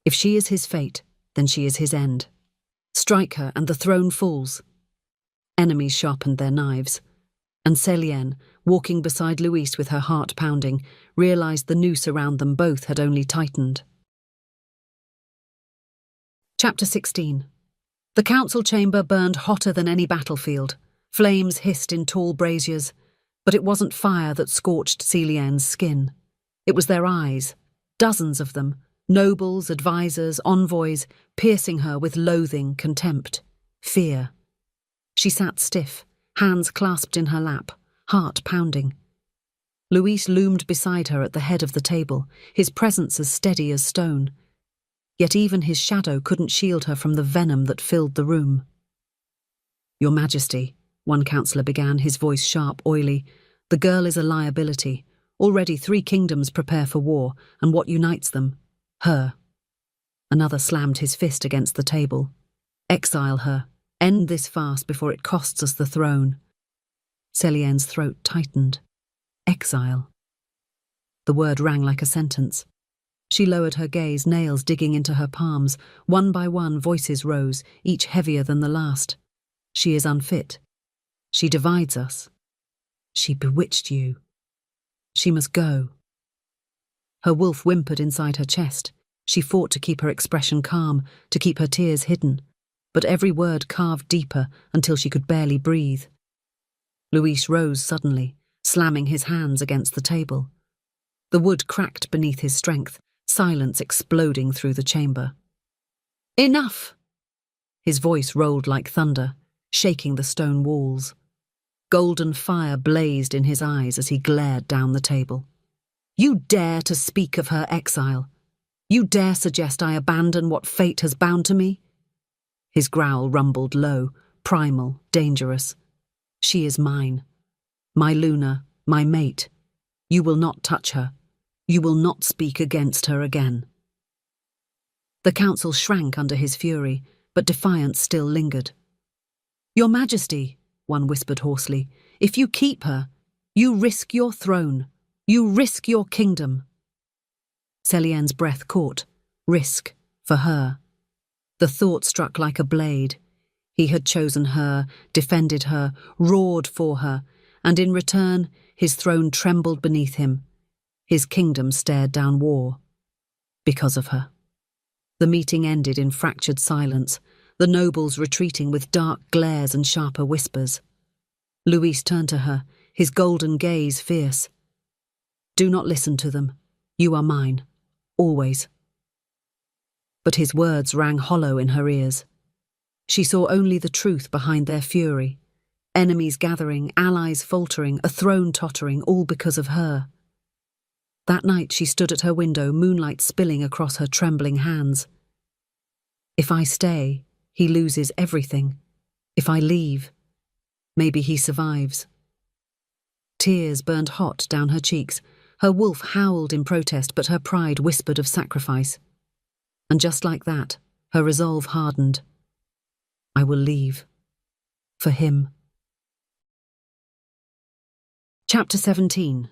"If she is his fate, then she is his end. Strike her and the throne falls." Enemies sharpened their knives. And Celiane, walking beside Luis with her heart pounding, realized the noose around them both had only tightened. Chapter 16. The council chamber burned hotter than any battlefield. Flames hissed in tall braziers, but it wasn't fire that scorched Celiane's skin. It was their eyes, dozens of them, nobles, advisors, envoys, piercing her with loathing, contempt, fear. She sat stiff, hands clasped in her lap, heart pounding. Luis loomed beside her at the head of the table, his presence as steady as stone. Yet even his shadow couldn't shield her from the venom that filled the room. "Your Majesty," one councillor began, his voice sharp, oily, "the girl is a liability. Already 3 kingdoms prepare for war, and what unites them? Her." Another slammed his fist against the table. "Exile her. End this fast before it costs us the throne." Celiane's throat tightened. Exile. The word rang like a sentence. She lowered her gaze, nails digging into her palms. One by one, voices rose, each heavier than the last. She is unfit. She divides us. She bewitched you. She must go. Her wolf whimpered inside her chest. She fought to keep her expression calm, to keep her tears hidden, but every word carved deeper until she could barely breathe. Luis rose suddenly, slamming his hands against the table. The wood cracked beneath his strength, silence exploding through the chamber. "Enough!" His voice rolled like thunder, shaking the stone walls. Golden fire blazed in his eyes as he glared down the table. "You dare to speak of her exile? You dare suggest I abandon what fate has bound to me?" His growl rumbled low, primal, dangerous. "She is mine. My Luna, my mate. You will not touch her. You will not speak against her again." The council shrank under his fury, but defiance still lingered. "Your Majesty," one whispered hoarsely, "if you keep her, you risk your throne. You risk your kingdom." Celien's breath caught. Risk, for her. The thought struck like a blade. He had chosen her, defended her, roared for her, and in return, his throne trembled beneath him. His kingdom stared down war. Because of her. The meeting ended in fractured silence, the nobles retreating with dark glares and sharper whispers. Luis turned to her, his golden gaze fierce. "Do not listen to them. You are mine. Always." But his words rang hollow in her ears. She saw only the truth behind their fury. Enemies gathering, allies faltering, a throne tottering, all because of her. That night she stood at her window, moonlight spilling across her trembling hands. If I stay, he loses everything. If I leave, maybe he survives. Tears burned hot down her cheeks. Her wolf howled in protest, but her pride whispered of sacrifice. And just like that, her resolve hardened. I will leave. For him. Chapter 17.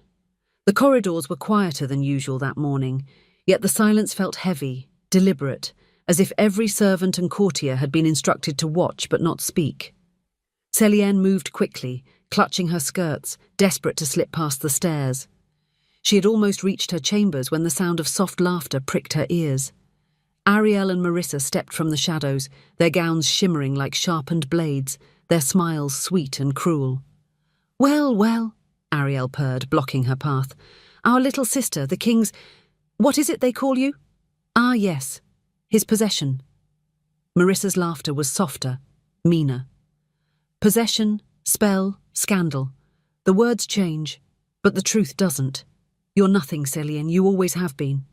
The corridors were quieter than usual that morning, yet the silence felt heavy, deliberate, as if every servant and courtier had been instructed to watch but not speak. Celien moved quickly, clutching her skirts, desperate to slip past the stairs. She had almost reached her chambers when the sound of soft laughter pricked her ears. Ariel and Marissa stepped from the shadows, their gowns shimmering like sharpened blades, their smiles sweet and cruel. "Well, well," Ariel purred, blocking her path. "Our little sister, the king's— what is it they call you?" "Ah, yes. His possession." Marissa's laughter was softer, meaner. "Possession, spell, scandal. The words change, but the truth doesn't. You're nothing, Celien, you always have been."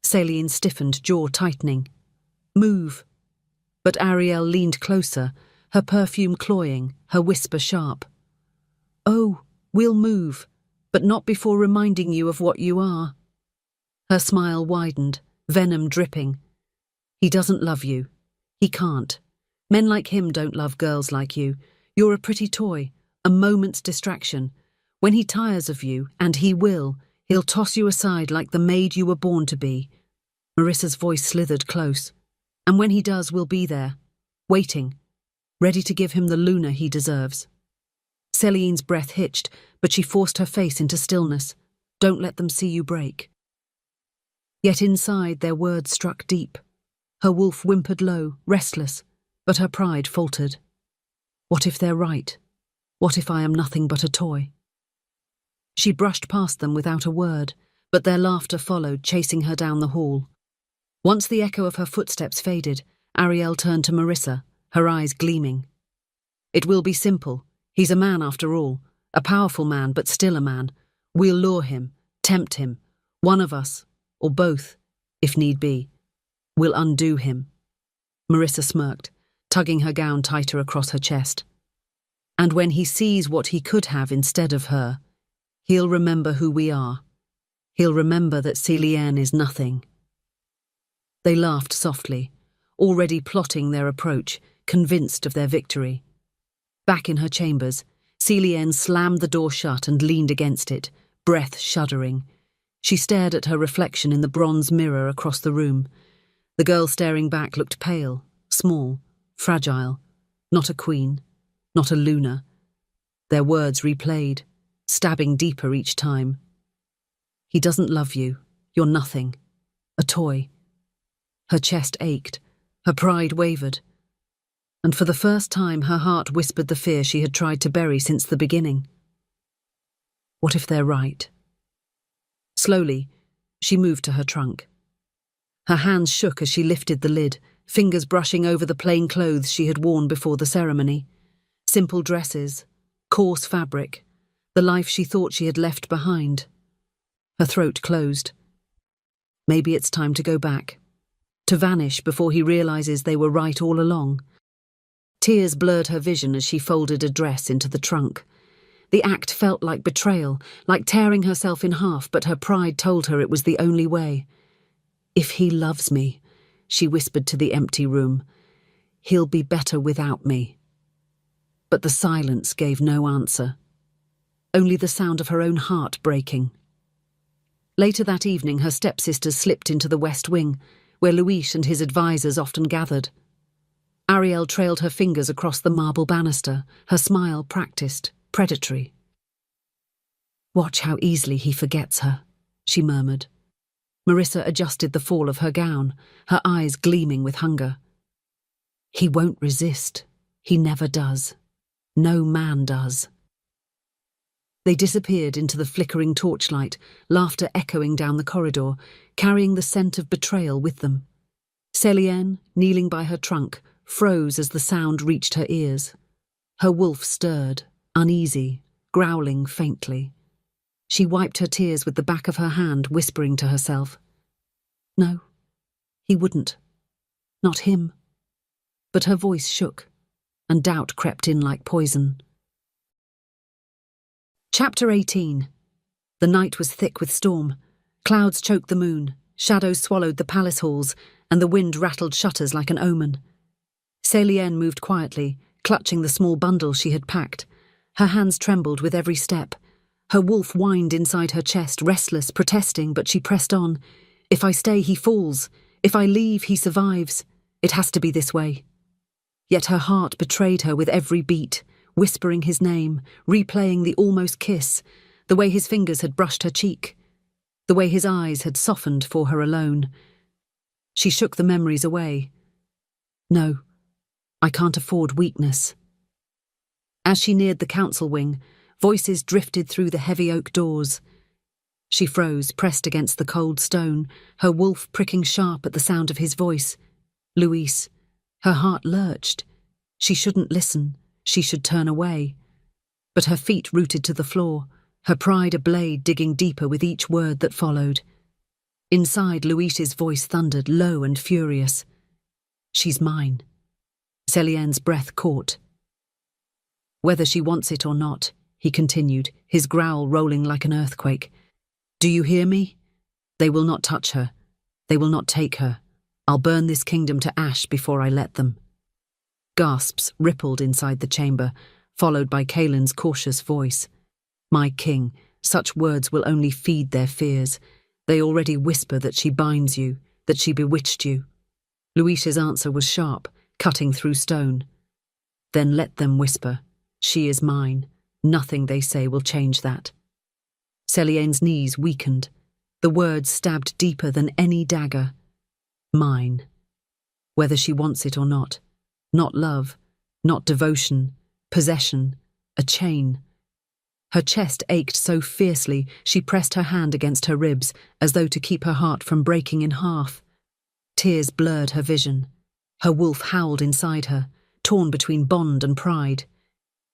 Celien stiffened, jaw tightening. "Move." But Ariel leaned closer, her perfume cloying, her whisper sharp. "Oh, we'll move, but not before reminding you of what you are." Her smile widened, venom dripping. "He doesn't love you. He can't. Men like him don't love girls like you. You're a pretty toy, a moment's distraction. When he tires of you, and he will, he'll toss you aside like the maid you were born to be." Marissa's voice slithered close. "And when he does, we'll be there, waiting, ready to give him the Luna he deserves." Celien's breath hitched, but she forced her face into stillness. "Don't let them see you break." Yet inside their words struck deep. Her wolf whimpered low, restless, but her pride faltered. What if they're right? What if I am nothing but a toy? She brushed past them without a word, but their laughter followed, chasing her down the hall. Once the echo of her footsteps faded, Ariel turned to Marissa, her eyes gleaming. "It will be simple. He's a man after all, a powerful man, but still a man. We'll lure him, tempt him, one of us, or both, if need be. We'll undo him." Marissa smirked, tugging her gown tighter across her chest. "And when he sees what he could have instead of her, he'll remember who we are. He'll remember that Celien is nothing." They laughed softly, already plotting their approach, convinced of their victory. Back in her chambers, Celien slammed the door shut and leaned against it, breath shuddering. She stared at her reflection in the bronze mirror across the room. The girl staring back looked pale, small, fragile. Not a queen, not a Luna. Their words replayed, stabbing deeper each time. He doesn't love you. You're nothing. A toy. Her chest ached. Her pride wavered. And for the first time, her heart whispered the fear she had tried to bury since the beginning. What if they're right? Slowly, she moved to her trunk. Her hands shook as she lifted the lid, fingers brushing over the plain clothes she had worn before the ceremony. Simple dresses, coarse fabric, the life she thought she had left behind. Her throat closed. Maybe it's time to go back, to vanish before he realizes they were right all along. Tears blurred her vision as she folded a dress into the trunk. The act felt like betrayal, like tearing herself in half, but her pride told her it was the only way. If he loves me, she whispered to the empty room, he'll be better without me. But the silence gave no answer. Only the sound of her own heart breaking. Later that evening, her stepsisters slipped into the West Wing, where Luis and his advisors often gathered. Ariel trailed her fingers across the marble banister, her smile practiced, predatory. Watch how easily he forgets her, she murmured. Marissa adjusted the fall of her gown, her eyes gleaming with hunger. He won't resist. He never does. No man does. They disappeared into the flickering torchlight, laughter echoing down the corridor, carrying the scent of betrayal with them. Célienne, kneeling by her trunk, froze as the sound reached her ears. Her wolf stirred, uneasy, growling faintly. She wiped her tears with the back of her hand, whispering to herself. No, he wouldn't. Not him. But her voice shook, and doubt crept in like poison. Chapter 18. The night was thick with storm. Clouds choked the moon, shadows swallowed the palace halls, and the wind rattled shutters like an omen. Célienne moved quietly, clutching the small bundle she had packed. Her hands trembled with every step. Her wolf whined inside her chest, restless, protesting, but she pressed on. If I stay, he falls. If I leave, he survives. It has to be this way. Yet her heart betrayed her with every beat, whispering his name, replaying the almost kiss, the way his fingers had brushed her cheek, the way his eyes had softened for her alone. She shook the memories away. No, I can't afford weakness. As she neared the council wing, voices drifted through the heavy oak doors. She froze, pressed against the cold stone, her wolf pricking sharp at the sound of his voice. Luis. Her heart lurched. She shouldn't listen. She should turn away. But her feet rooted to the floor, her pride a blade digging deeper with each word that followed. Inside, Luis's voice thundered, low and furious. She's mine. Célienne's breath caught. Whether she wants it or not, he continued, his growl rolling like an earthquake. Do you hear me? They will not touch her. They will not take her. I'll burn this kingdom to ash before I let them. Gasps rippled inside the chamber, followed by Kaelin's cautious voice. My king, such words will only feed their fears. They already whisper that she binds you, that she bewitched you. Luis's answer was sharp, cutting through stone. Then let them whisper. She is mine. Nothing they say will change that. Célienne's knees weakened. The words stabbed deeper than any dagger. Mine. Whether she wants it or not. Not love, not devotion, possession, a chain. Her chest ached so fiercely she pressed her hand against her ribs as though to keep her heart from breaking in half. Tears blurred her vision. Her wolf howled inside her, torn between bond and pride.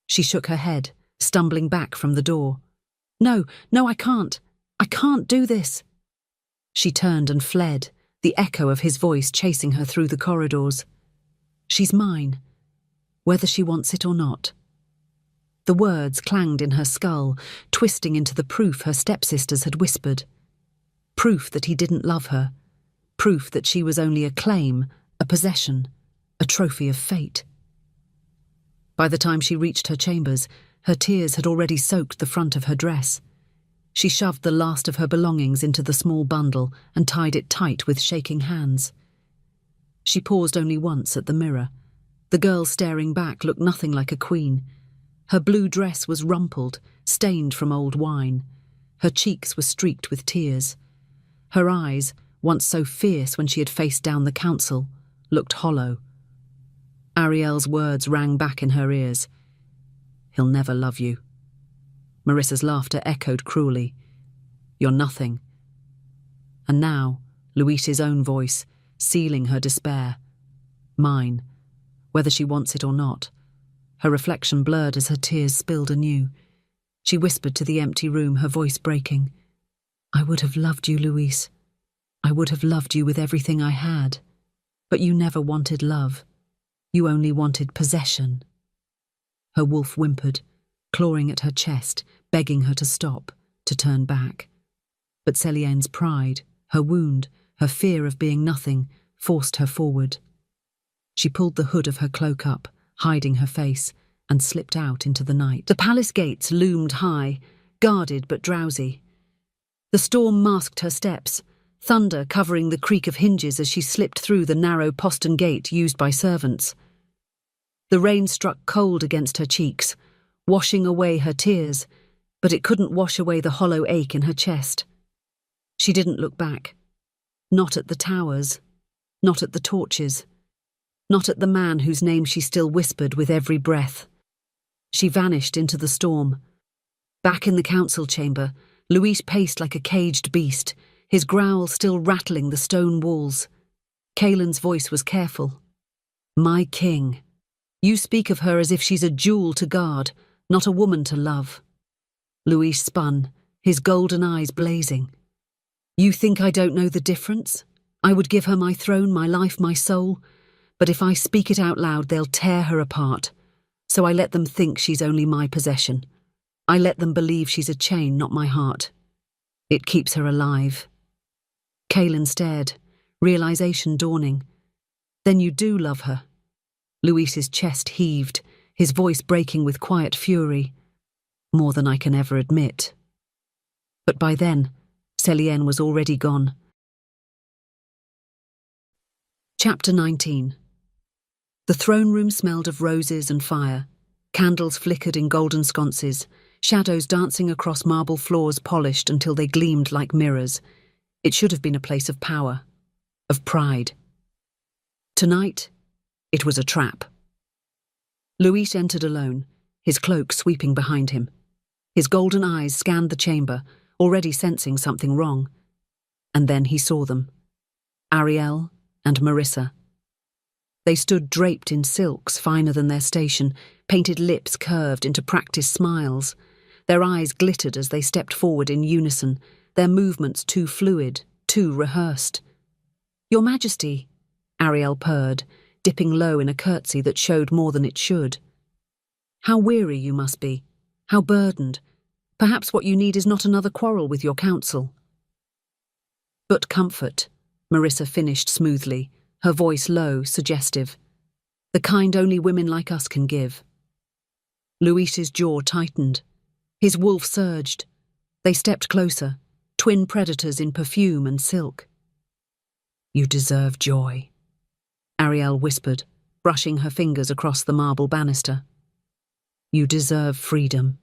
She shook her head, stumbling back from the door. No, I can't. I can't do this. She turned and fled, the echo of his voice chasing her through the corridors. She's mine, whether she wants it or not. The words clanged in her skull, twisting into the proof her stepsisters had whispered. Proof that he didn't love her. Proof that she was only a claim, a possession, a trophy of fate. By the time she reached her chambers, her tears had already soaked the front of her dress. She shoved the last of her belongings into the small bundle and tied it tight with shaking hands. She paused only once at the mirror. The girl staring back looked nothing like a queen. Her blue dress was rumpled, stained from old wine. Her cheeks were streaked with tears. Her eyes, once so fierce when she had faced down the council, looked hollow. Ariel's words rang back in her ears. "He'll never love you." Marissa's laughter echoed cruelly. "You're nothing." And now, Louise's own voice, sealing her despair. Mine, whether she wants it or not. Her reflection blurred as her tears spilled anew. She whispered to the empty room, her voice breaking. "I would have loved you, Louise. I would have loved you with everything I had. But you never wanted love. You only wanted possession." Her wolf whimpered, clawing at her chest, begging her to stop, to turn back. But Celienne's pride, her wound, her fear of being nothing, forced her forward. She pulled the hood of her cloak up, hiding her face, and slipped out into the night. The palace gates loomed high, guarded but drowsy. The storm masked her steps, thunder covering the creak of hinges as she slipped through the narrow postern gate used by servants. The rain struck cold against her cheeks, washing away her tears, but it couldn't wash away the hollow ache in her chest. She didn't look back. Not at the towers, not at the torches, not at the man whose name she still whispered with every breath. She vanished into the storm. Back in the council chamber, Louis paced like a caged beast, his growl still rattling the stone walls. Kaelin's voice was careful. "My king. You speak of her as if she's a jewel to guard, not a woman to love." Louis spun, his golden eyes blazing. "You think I don't know the difference? I would give her my throne, my life, my soul. But if I speak it out loud, they'll tear her apart. So I let them think she's only my possession. I let them believe she's a chain, not my heart. It keeps her alive." Kaelin stared, realization dawning. "Then you do love her." Louis's chest heaved, his voice breaking with quiet fury. "More than I can ever admit." But by then, Celienne was already gone. Chapter 19. The throne room smelled of roses and fire. Candles flickered in golden sconces, shadows dancing across marble floors polished until they gleamed like mirrors. It should have been a place of power, of pride. Tonight, it was a trap. Louis entered alone, his cloak sweeping behind him. His golden eyes scanned the chamber, already sensing something wrong. And then he saw them. Ariel and Marissa. They stood draped in silks finer than their station, painted lips curved into practiced smiles. Their eyes glittered as they stepped forward in unison, their movements too fluid, too rehearsed. "Your Majesty," Ariel purred, dipping low in a curtsy that showed more than it should. "How weary you must be, how burdened. Perhaps what you need is not another quarrel with your council." "But comfort," Marissa finished smoothly, her voice low, suggestive. "The kind only women like us can give." Louis's jaw tightened. His wolf surged. They stepped closer, twin predators in perfume and silk. "You deserve joy," Ariel whispered, brushing her fingers across the marble banister. "You deserve freedom,"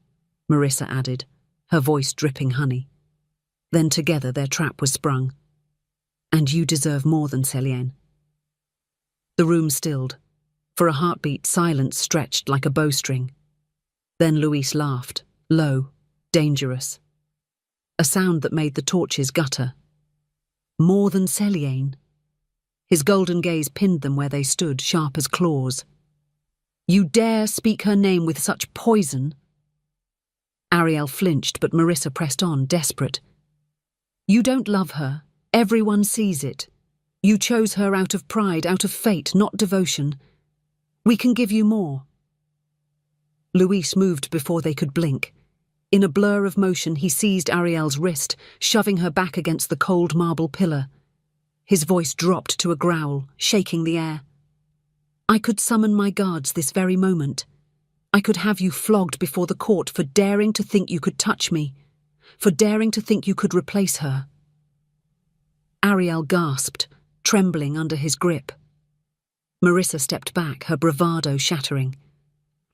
Marissa added, her voice dripping honey. Then together their trap was sprung. "And you deserve more than Celienne." The room stilled. For a heartbeat, silence stretched like a bowstring. Then Louis laughed, low, dangerous. A sound that made the torches gutter. "More than Celienne." His golden gaze pinned them where they stood, sharp as claws. "You dare speak her name with such poison?" Ariel flinched, but Marissa pressed on, desperate. "You don't love her. Everyone sees it. You chose her out of pride, out of fate, not devotion. We can give you more." Louis moved before they could blink. In a blur of motion, he seized Ariel's wrist, shoving her back against the cold marble pillar. His voice dropped to a growl, shaking the air. "I could summon my guards this very moment. I could have you flogged before the court for daring to think you could touch me, for daring to think you could replace her." Ariel gasped, trembling under his grip. Marissa stepped back, her bravado shattering.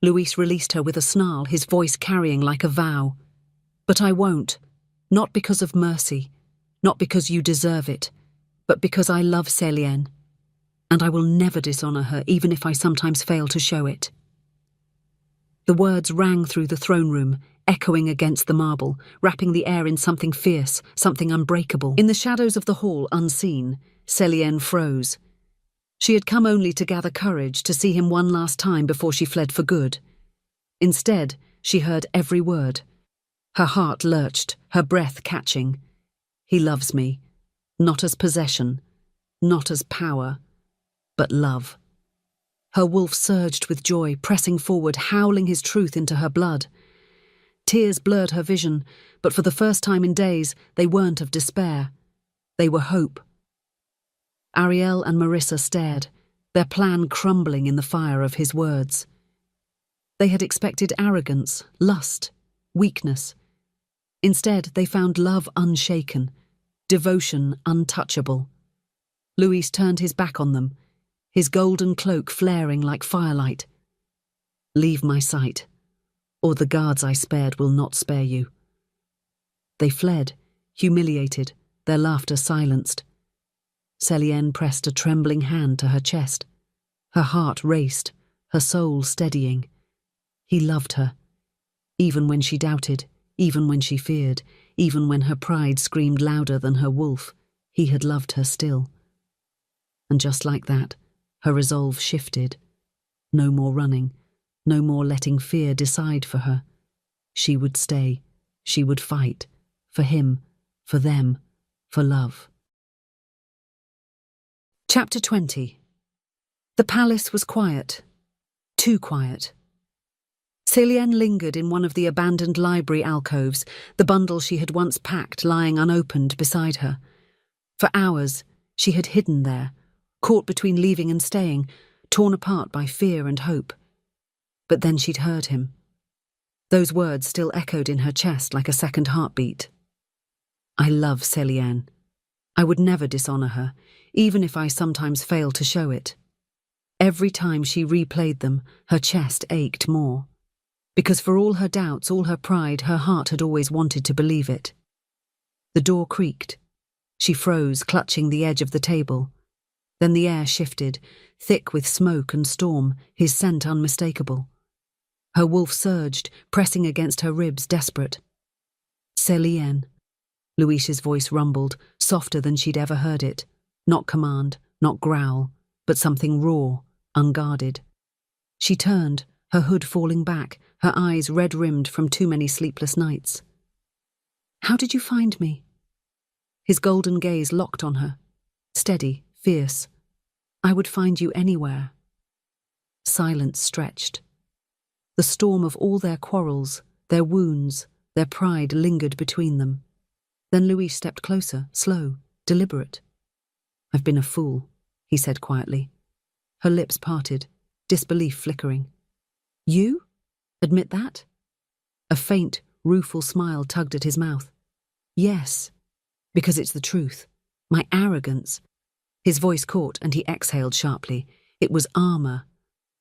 Luis released her with a snarl, his voice carrying like a vow. But I won't. Not because of mercy. Not because you deserve it. But because I love Celienne. And I will never dishonor her, even if I sometimes fail to show it. The words rang through the throne room, echoing against the marble, wrapping the air in something fierce, something unbreakable. In the shadows of the hall, unseen, Celienne froze. She had come only to gather courage to see him one last time before she fled for good. Instead, she heard every word. Her heart lurched, her breath catching. He loves me, not as possession, not as power, but love. Her wolf surged with joy, pressing forward, howling his truth into her blood. Tears blurred her vision, but for the first time in days, they weren't of despair. They were hope. Ariel and Marissa stared, their plan crumbling in the fire of his words. They had expected arrogance, lust, weakness. Instead, they found love unshaken, devotion untouchable. Luis turned his back on them, his golden cloak flaring like firelight. Leave my sight, or the guards I spared will not spare you. They fled, humiliated, their laughter silenced. Celienne pressed a trembling hand to her chest. Her heart raced, her soul steadying. He loved her, even when she doubted, even when she feared, even when her pride screamed louder than her wolf. He had loved her still. And just like that, her resolve shifted. No more running, no more letting fear decide for her. She would stay, she would fight, for him, for them, for love. Chapter 20. The palace was quiet. Too quiet. Celienne lingered in one of the abandoned library alcoves, the bundle she had once packed lying unopened beside her. For hours, she had hidden there, caught between leaving and staying, torn apart by fear and hope. But then she'd heard him. Those words still echoed in her chest like a second heartbeat. I love Celienne. I would never dishonor her, even if I sometimes fail to show it. Every time she replayed them, her chest ached more. Because for all her doubts, all her pride, her heart had always wanted to believe it. The door creaked. She froze, clutching the edge of the table. Then the air shifted, thick with smoke and storm, his scent unmistakable. Her wolf surged, pressing against her ribs, desperate. Celienne. Luis's voice rumbled, softer than she'd ever heard it. Not command, not growl, but something raw, unguarded. She turned, her hood falling back, her eyes red-rimmed from too many sleepless nights. How did you find me? His golden gaze locked on her. Steady, fierce. I would find you anywhere. Silence stretched. The storm of all their quarrels, their wounds, their pride lingered between them. Then Luis stepped closer, slow, deliberate. I've been a fool, he said quietly. Her lips parted, disbelief flickering. You? Admit that? A faint, rueful smile tugged at his mouth. Yes, because it's the truth. My arrogance. His voice caught and he exhaled sharply. It was armor.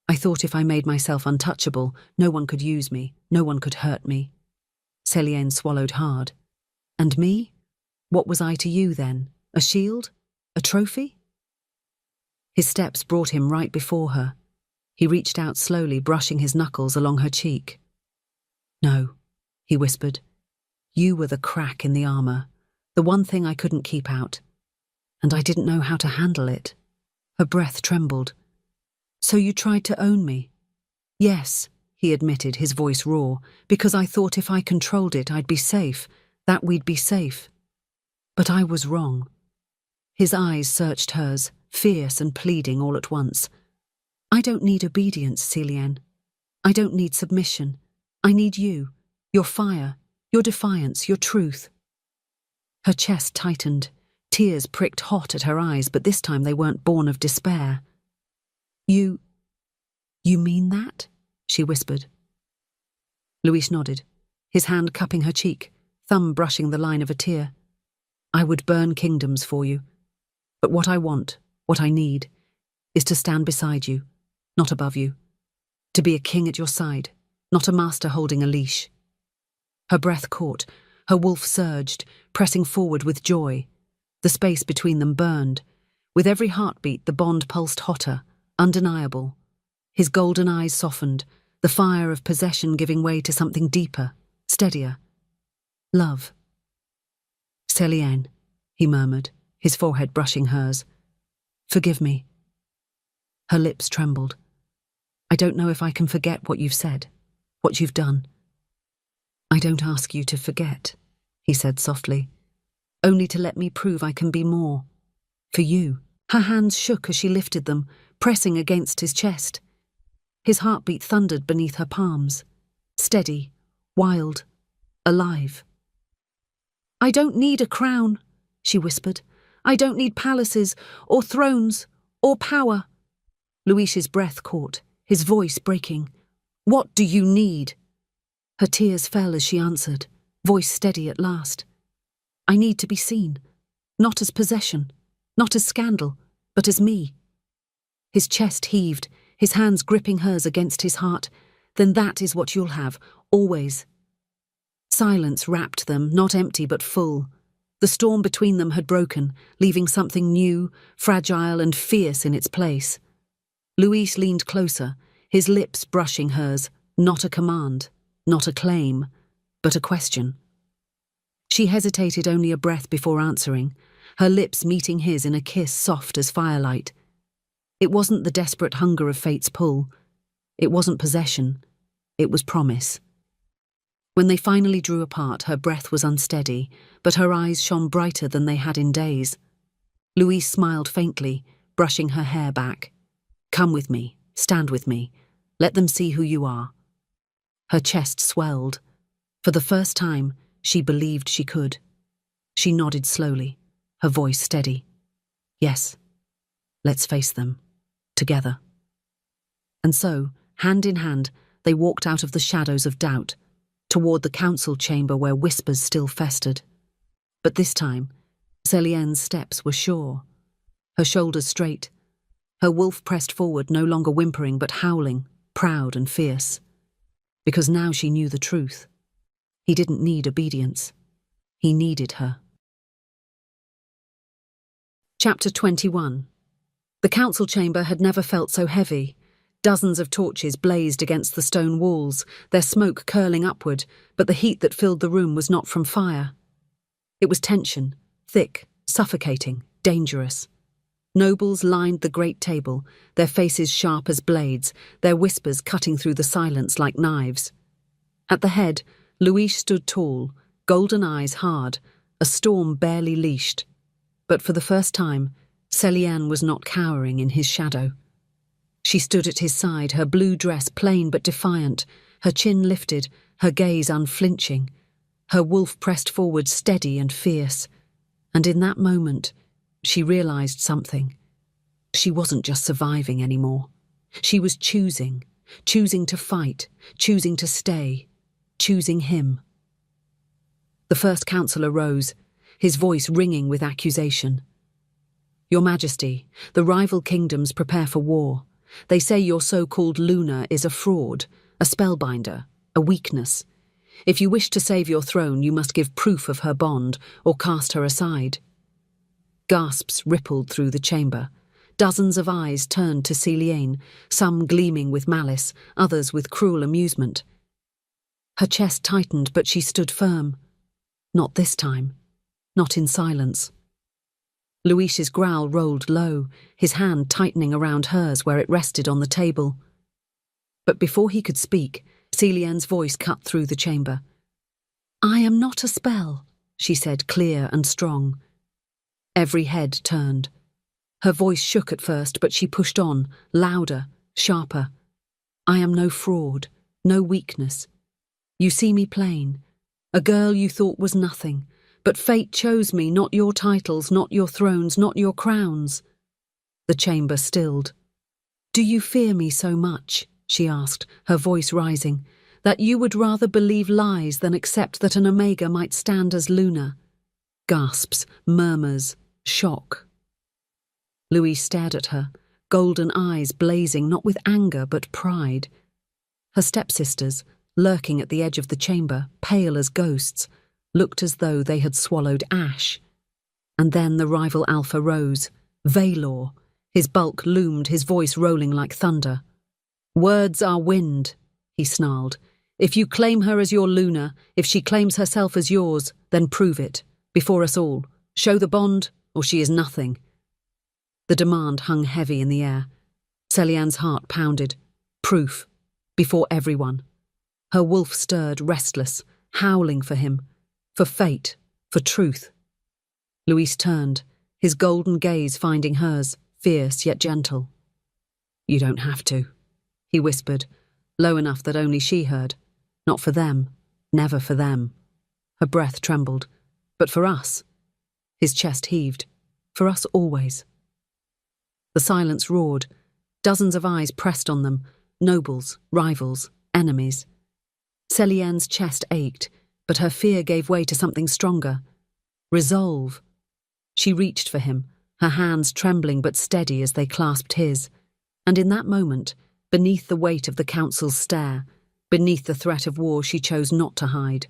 I thought if I made myself untouchable, no one could use me, no one could hurt me. Celienne swallowed hard. And me? What was I to you then? A shield? A trophy? His steps brought him right before her. He reached out slowly, brushing his knuckles along her cheek. No, he whispered. You were the crack in the armor, the one thing I couldn't keep out. And I didn't know how to handle it. Her breath trembled. So you tried to own me? Yes, he admitted, his voice raw, because I thought if I controlled it I'd be safe, that we'd be safe. But I was wrong. His eyes searched hers, fierce and pleading all at once. I don't need obedience, Celienne. I don't need submission. I need you, your fire, your defiance, your truth. Her chest tightened. Tears pricked hot at her eyes, but this time they weren't born of despair. You mean that? She whispered. Luis nodded, his hand cupping her cheek, thumb brushing the line of a tear. I would burn kingdoms for you. But what I want, what I need, is to stand beside you, not above you. To be a king at your side, not a master holding a leash. Her breath caught, her wolf surged, pressing forward with joy. The space between them burned. With every heartbeat, the bond pulsed hotter, undeniable. His golden eyes softened, the fire of possession giving way to something deeper, steadier. Love. Celiane, he murmured, his forehead brushing hers. Forgive me. Her lips trembled. I don't know if I can forget what you've said, what you've done. I don't ask you to forget, he said softly, only to let me prove I can be more. For you. Her hands shook as she lifted them, pressing against his chest. His heartbeat thundered beneath her palms. Steady, wild, alive. I don't need a crown, she whispered. I don't need palaces, or thrones, or power. Louise's breath caught, his voice breaking. What do you need? Her tears fell as she answered, voice steady at last. I need to be seen, not as possession, not as scandal, but as me. His chest heaved, his hands gripping hers against his heart. Then that is what you'll have, always. Silence wrapped them, not empty but full. The storm between them had broken, leaving something new, fragile and fierce in its place. Louise leaned closer, his lips brushing hers, not a command, not a claim, but a question. She hesitated only a breath before answering, her lips meeting his in a kiss soft as firelight. It wasn't the desperate hunger of fate's pull. It wasn't possession. It was promise. When they finally drew apart, her breath was unsteady, but her eyes shone brighter than they had in days. Louise smiled faintly, brushing her hair back. Come with me, stand with me. Let them see who you are. Her chest swelled. For the first time, she believed she could. She nodded slowly, her voice steady. Yes, let's face them. Together. And so, hand in hand, they walked out of the shadows of doubt, toward the council chamber where whispers still festered. But this time, Celiane's steps were sure, her shoulders straight, her wolf pressed forward, no longer whimpering but howling, proud and fierce. Because now she knew the truth. He didn't need obedience. He needed her. Chapter 21. The council chamber had never felt so heavy. Dozens of torches blazed against the stone walls, their smoke curling upward, but the heat that filled the room was not from fire. It was tension, thick, suffocating, dangerous. Nobles lined the great table, their faces sharp as blades, their whispers cutting through the silence like knives. At the head, Louise stood tall, golden eyes hard, a storm barely leashed. But for the first time, Celiane was not cowering in his shadow. She stood at his side, her blue dress plain but defiant, her chin lifted, her gaze unflinching, her wolf pressed forward steady and fierce. And in that moment, she realized something. She wasn't just surviving anymore. She was choosing to fight, choosing to stay, choosing him. The first councillor rose, his voice ringing with accusation. Your Majesty, the rival kingdoms prepare for war. They say your so-called Luna is a fraud, a spellbinder, a weakness. If you wish to save your throne, you must give proof of her bond or cast her aside. Gasps rippled through the chamber. Dozens of eyes turned to Celiane, some gleaming with malice, others with cruel amusement. Her chest tightened, but she stood firm. Not this time. Not in silence. Louise's growl rolled low, his hand tightening around hers where it rested on the table. But before he could speak, Celiane's voice cut through the chamber. I am not a spell, she said, clear and strong. Every head turned. Her voice shook at first, but she pushed on, louder, sharper. I am no fraud, no weakness. You see me plain, a girl you thought was nothing, but fate chose me, not your titles, not your thrones, not your crowns. The chamber stilled. Do you fear me so much, she asked, her voice rising, that you would rather believe lies than accept that an Omega might stand as Luna? Gasps, murmurs, shock. Louise stared at her, golden eyes blazing not with anger but pride. Her stepsisters, lurking at the edge of the chamber, pale as ghosts, looked as though they had swallowed ash. And then the rival alpha rose, Valor. His bulk loomed, his voice rolling like thunder. "Words are wind," he snarled. "If you claim her as your Luna, if she claims herself as yours, then prove it, before us all. Show the bond, or she is nothing." The demand hung heavy in the air. Celian's heart pounded. Proof, before everyone. Her wolf stirred, restless, howling for him, for fate, for truth. Luis turned, his golden gaze finding hers, fierce yet gentle. "You don't have to," he whispered, low enough that only she heard. "Not for them, never for them." Her breath trembled. "But for us." His chest heaved. "For us always." The silence roared. Dozens of eyes pressed on them, nobles, rivals, enemies. Celian's chest ached, but her fear gave way to something stronger. Resolve. She reached for him, her hands trembling but steady as they clasped his. And in that moment, beneath the weight of the council's stare, beneath the threat of war, she chose not to hide,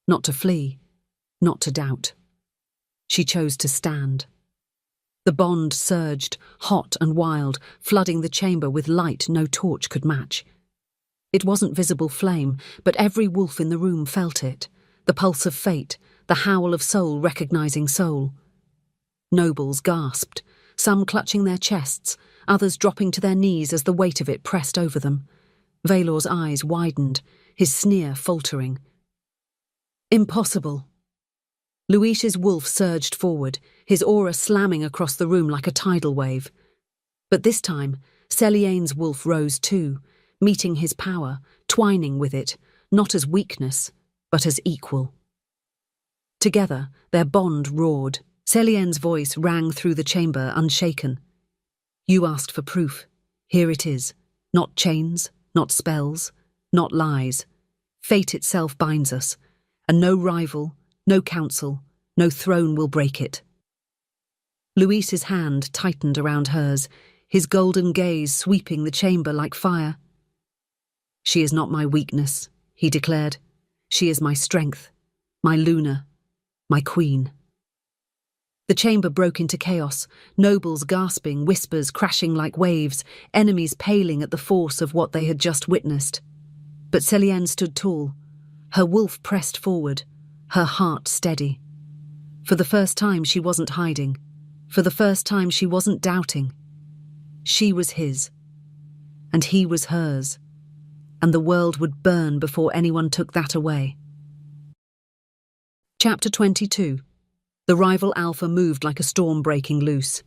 not to flee, not to doubt. She chose to stand. The bond surged, hot and wild, flooding the chamber with light no torch could match. It wasn't visible flame, but every wolf in the room felt it, the pulse of fate, the howl of soul recognizing soul. Nobles gasped, some clutching their chests, others dropping to their knees as the weight of it pressed over them. Valor's eyes widened, his sneer faltering. "Impossible." Luis's wolf surged forward, his aura slamming across the room like a tidal wave. But this time, Celiane's wolf rose too, meeting his power, twining with it, not as weakness, but as equal. Together, their bond roared. Celiane's voice rang through the chamber, unshaken. "You asked for proof. Here it is. Not chains, not spells, not lies. Fate itself binds us, and no rival, no council, no throne will break it." Luis's hand tightened around hers, his golden gaze sweeping the chamber like fire. "She is not my weakness," he declared. "She is my strength, my Luna, my queen." The chamber broke into chaos, nobles gasping, whispers crashing like waves, enemies paling at the force of what they had just witnessed. But Celiane stood tall, her wolf pressed forward, her heart steady. For the first time she wasn't hiding. For the first time she wasn't doubting. She was his, and he was hers, and the world would burn before anyone took that away. Chapter 22. The rival alpha moved like a storm breaking loose.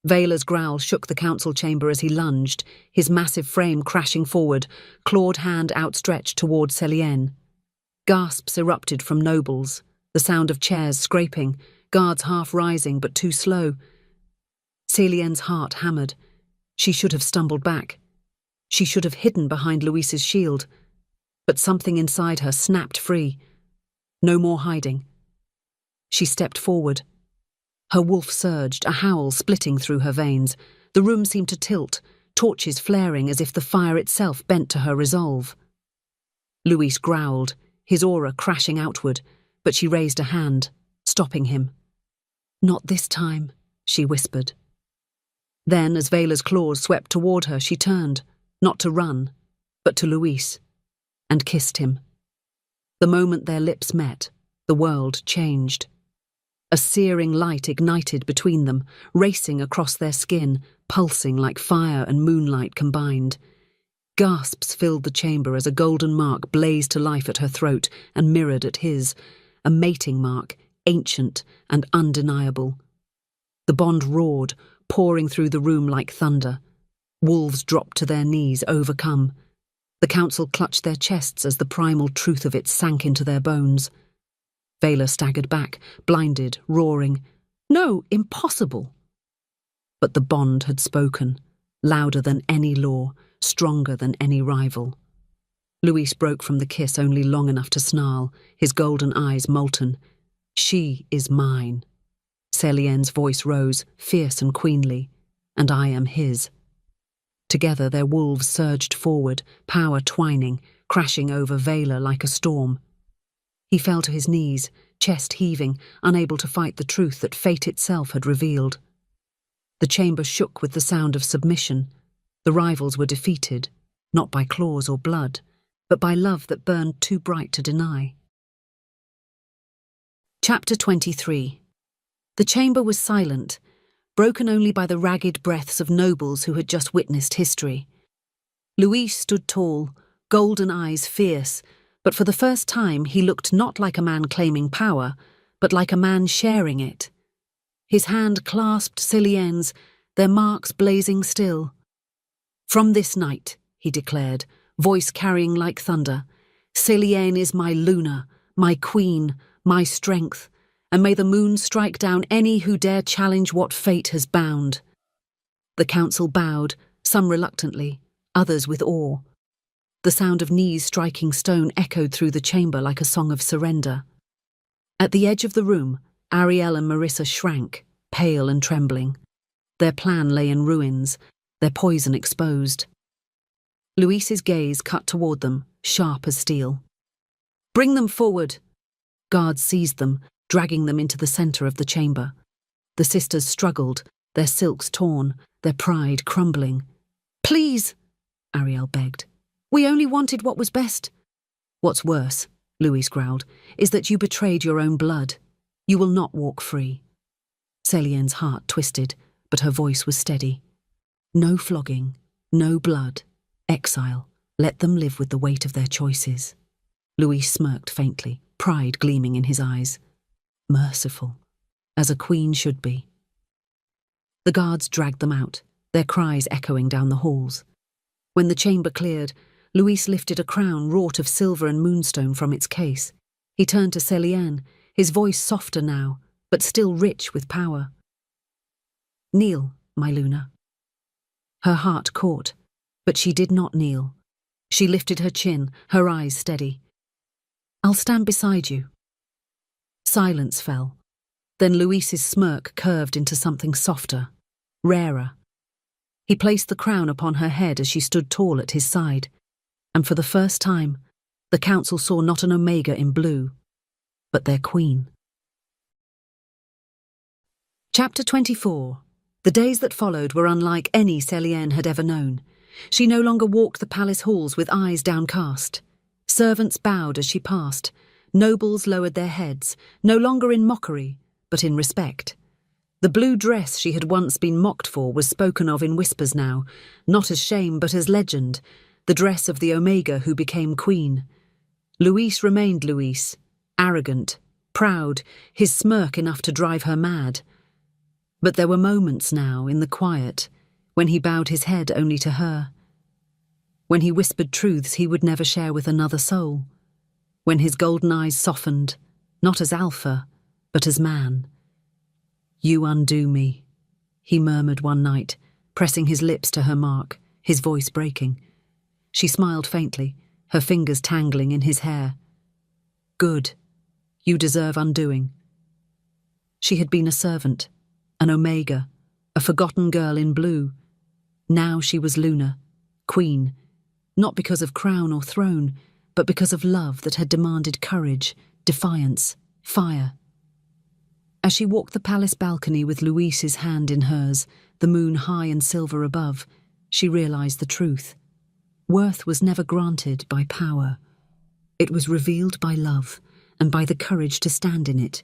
Valor's growl shook the council chamber as he lunged, his massive frame crashing forward, clawed hand outstretched toward Celiane. Gasps erupted from nobles, the sound of chairs scraping, guards half rising but too slow. Celiane's heart hammered. She should have stumbled back. She should have hidden behind Luis's shield. But something inside her snapped free. No more hiding. She stepped forward. Her wolf surged, a howl splitting through her veins. The room seemed to tilt, torches flaring as if the fire itself bent to her resolve. Luis growled, his aura crashing outward, but she raised a hand, stopping him. "Not this time," she whispered. Then, as Valor's claws swept toward her, she turned, not to run, but to Luis, and kissed him. The moment their lips met, the world changed. A searing light ignited between them, racing across their skin, pulsing like fire and moonlight combined. Gasps filled the chamber as a golden mark blazed to life at her throat and mirrored at his, a mating mark, ancient and undeniable. The bond roared, pouring through the room like thunder. Wolves dropped to their knees, overcome. The council clutched their chests as the primal truth of it sank into their bones. Valor staggered back, blinded, roaring, "No, impossible!" But the bond had spoken, louder than any law, stronger than any rival. Luis broke from the kiss only long enough to snarl, his golden eyes molten. "She is mine." Celiane's voice rose, fierce and queenly, "and I am his." Together their wolves surged forward, power twining, crashing over Vela like a storm. He fell to his knees, chest heaving, unable to fight the truth that fate itself had revealed. The chamber shook with the sound of submission. The rivals were defeated, not by claws or blood, but by love that burned too bright to deny. Chapter 23. The chamber was silent, broken only by the ragged breaths of nobles who had just witnessed history. Luis stood tall, golden eyes fierce, but for the first time he looked not like a man claiming power, but like a man sharing it. His hand clasped Celienne's, their marks blazing still. "From this night," he declared, voice carrying like thunder, "Celienne is my Luna, my queen, my strength, and may the moon strike down any who dare challenge what fate has bound." The council bowed, some reluctantly, others with awe. The sound of knees striking stone echoed through the chamber like a song of surrender. At the edge of the room, Ariel and Marissa shrank, pale and trembling. Their plan lay in ruins, their poison exposed. Luis's gaze cut toward them, sharp as steel. "Bring them forward!" Guards seized them, dragging them into the center of the chamber. The sisters struggled, their silks torn, their pride crumbling. "Please," Ariel begged. "We only wanted what was best." "What's worse," Luis growled, "is that you betrayed your own blood. You will not walk free." Celienne's heart twisted, but her voice was steady. "No flogging, no blood, exile. Let them live with the weight of their choices." Luis smirked faintly, pride gleaming in his eyes. Merciful, as a queen should be. The guards dragged them out, their cries echoing down the halls. When the chamber cleared, Luis lifted a crown wrought of silver and moonstone from its case. He turned to Celienne, his voice softer now, but still rich with power. "Kneel, my Luna." Her heart caught, but she did not kneel. She lifted her chin, her eyes steady. "I'll stand beside you." Silence fell. Then Luis's smirk curved into something softer, rarer. He placed the crown upon her head as she stood tall at his side, and for the first time, the council saw not an Omega in blue, but their queen. Chapter 24. The days that followed were unlike any Celienne had ever known. She no longer walked the palace halls with eyes downcast. Servants bowed as she passed. Nobles lowered their heads, no longer in mockery, but in respect. The blue dress she had once been mocked for was spoken of in whispers now, not as shame but as legend, the dress of the Omega who became queen. Luis remained Luis, arrogant, proud, his smirk enough to drive her mad. But there were moments now, in the quiet, when he bowed his head only to her. When he whispered truths he would never share with another soul. When his golden eyes softened, not as Alpha, but as man. "You undo me," he murmured one night, pressing his lips to her mark, his voice breaking. She smiled faintly, her fingers tangling in his hair. "Good. You deserve undoing." She had been a servant, an Omega, a forgotten girl in blue. Now she was Luna, queen, not because of crown or throne, but because of love that had demanded courage, defiance, fire. As she walked the palace balcony with Luis's hand in hers, the moon high and silver above, she realized the truth. Worth was never granted by power. It was revealed by love and by the courage to stand in it.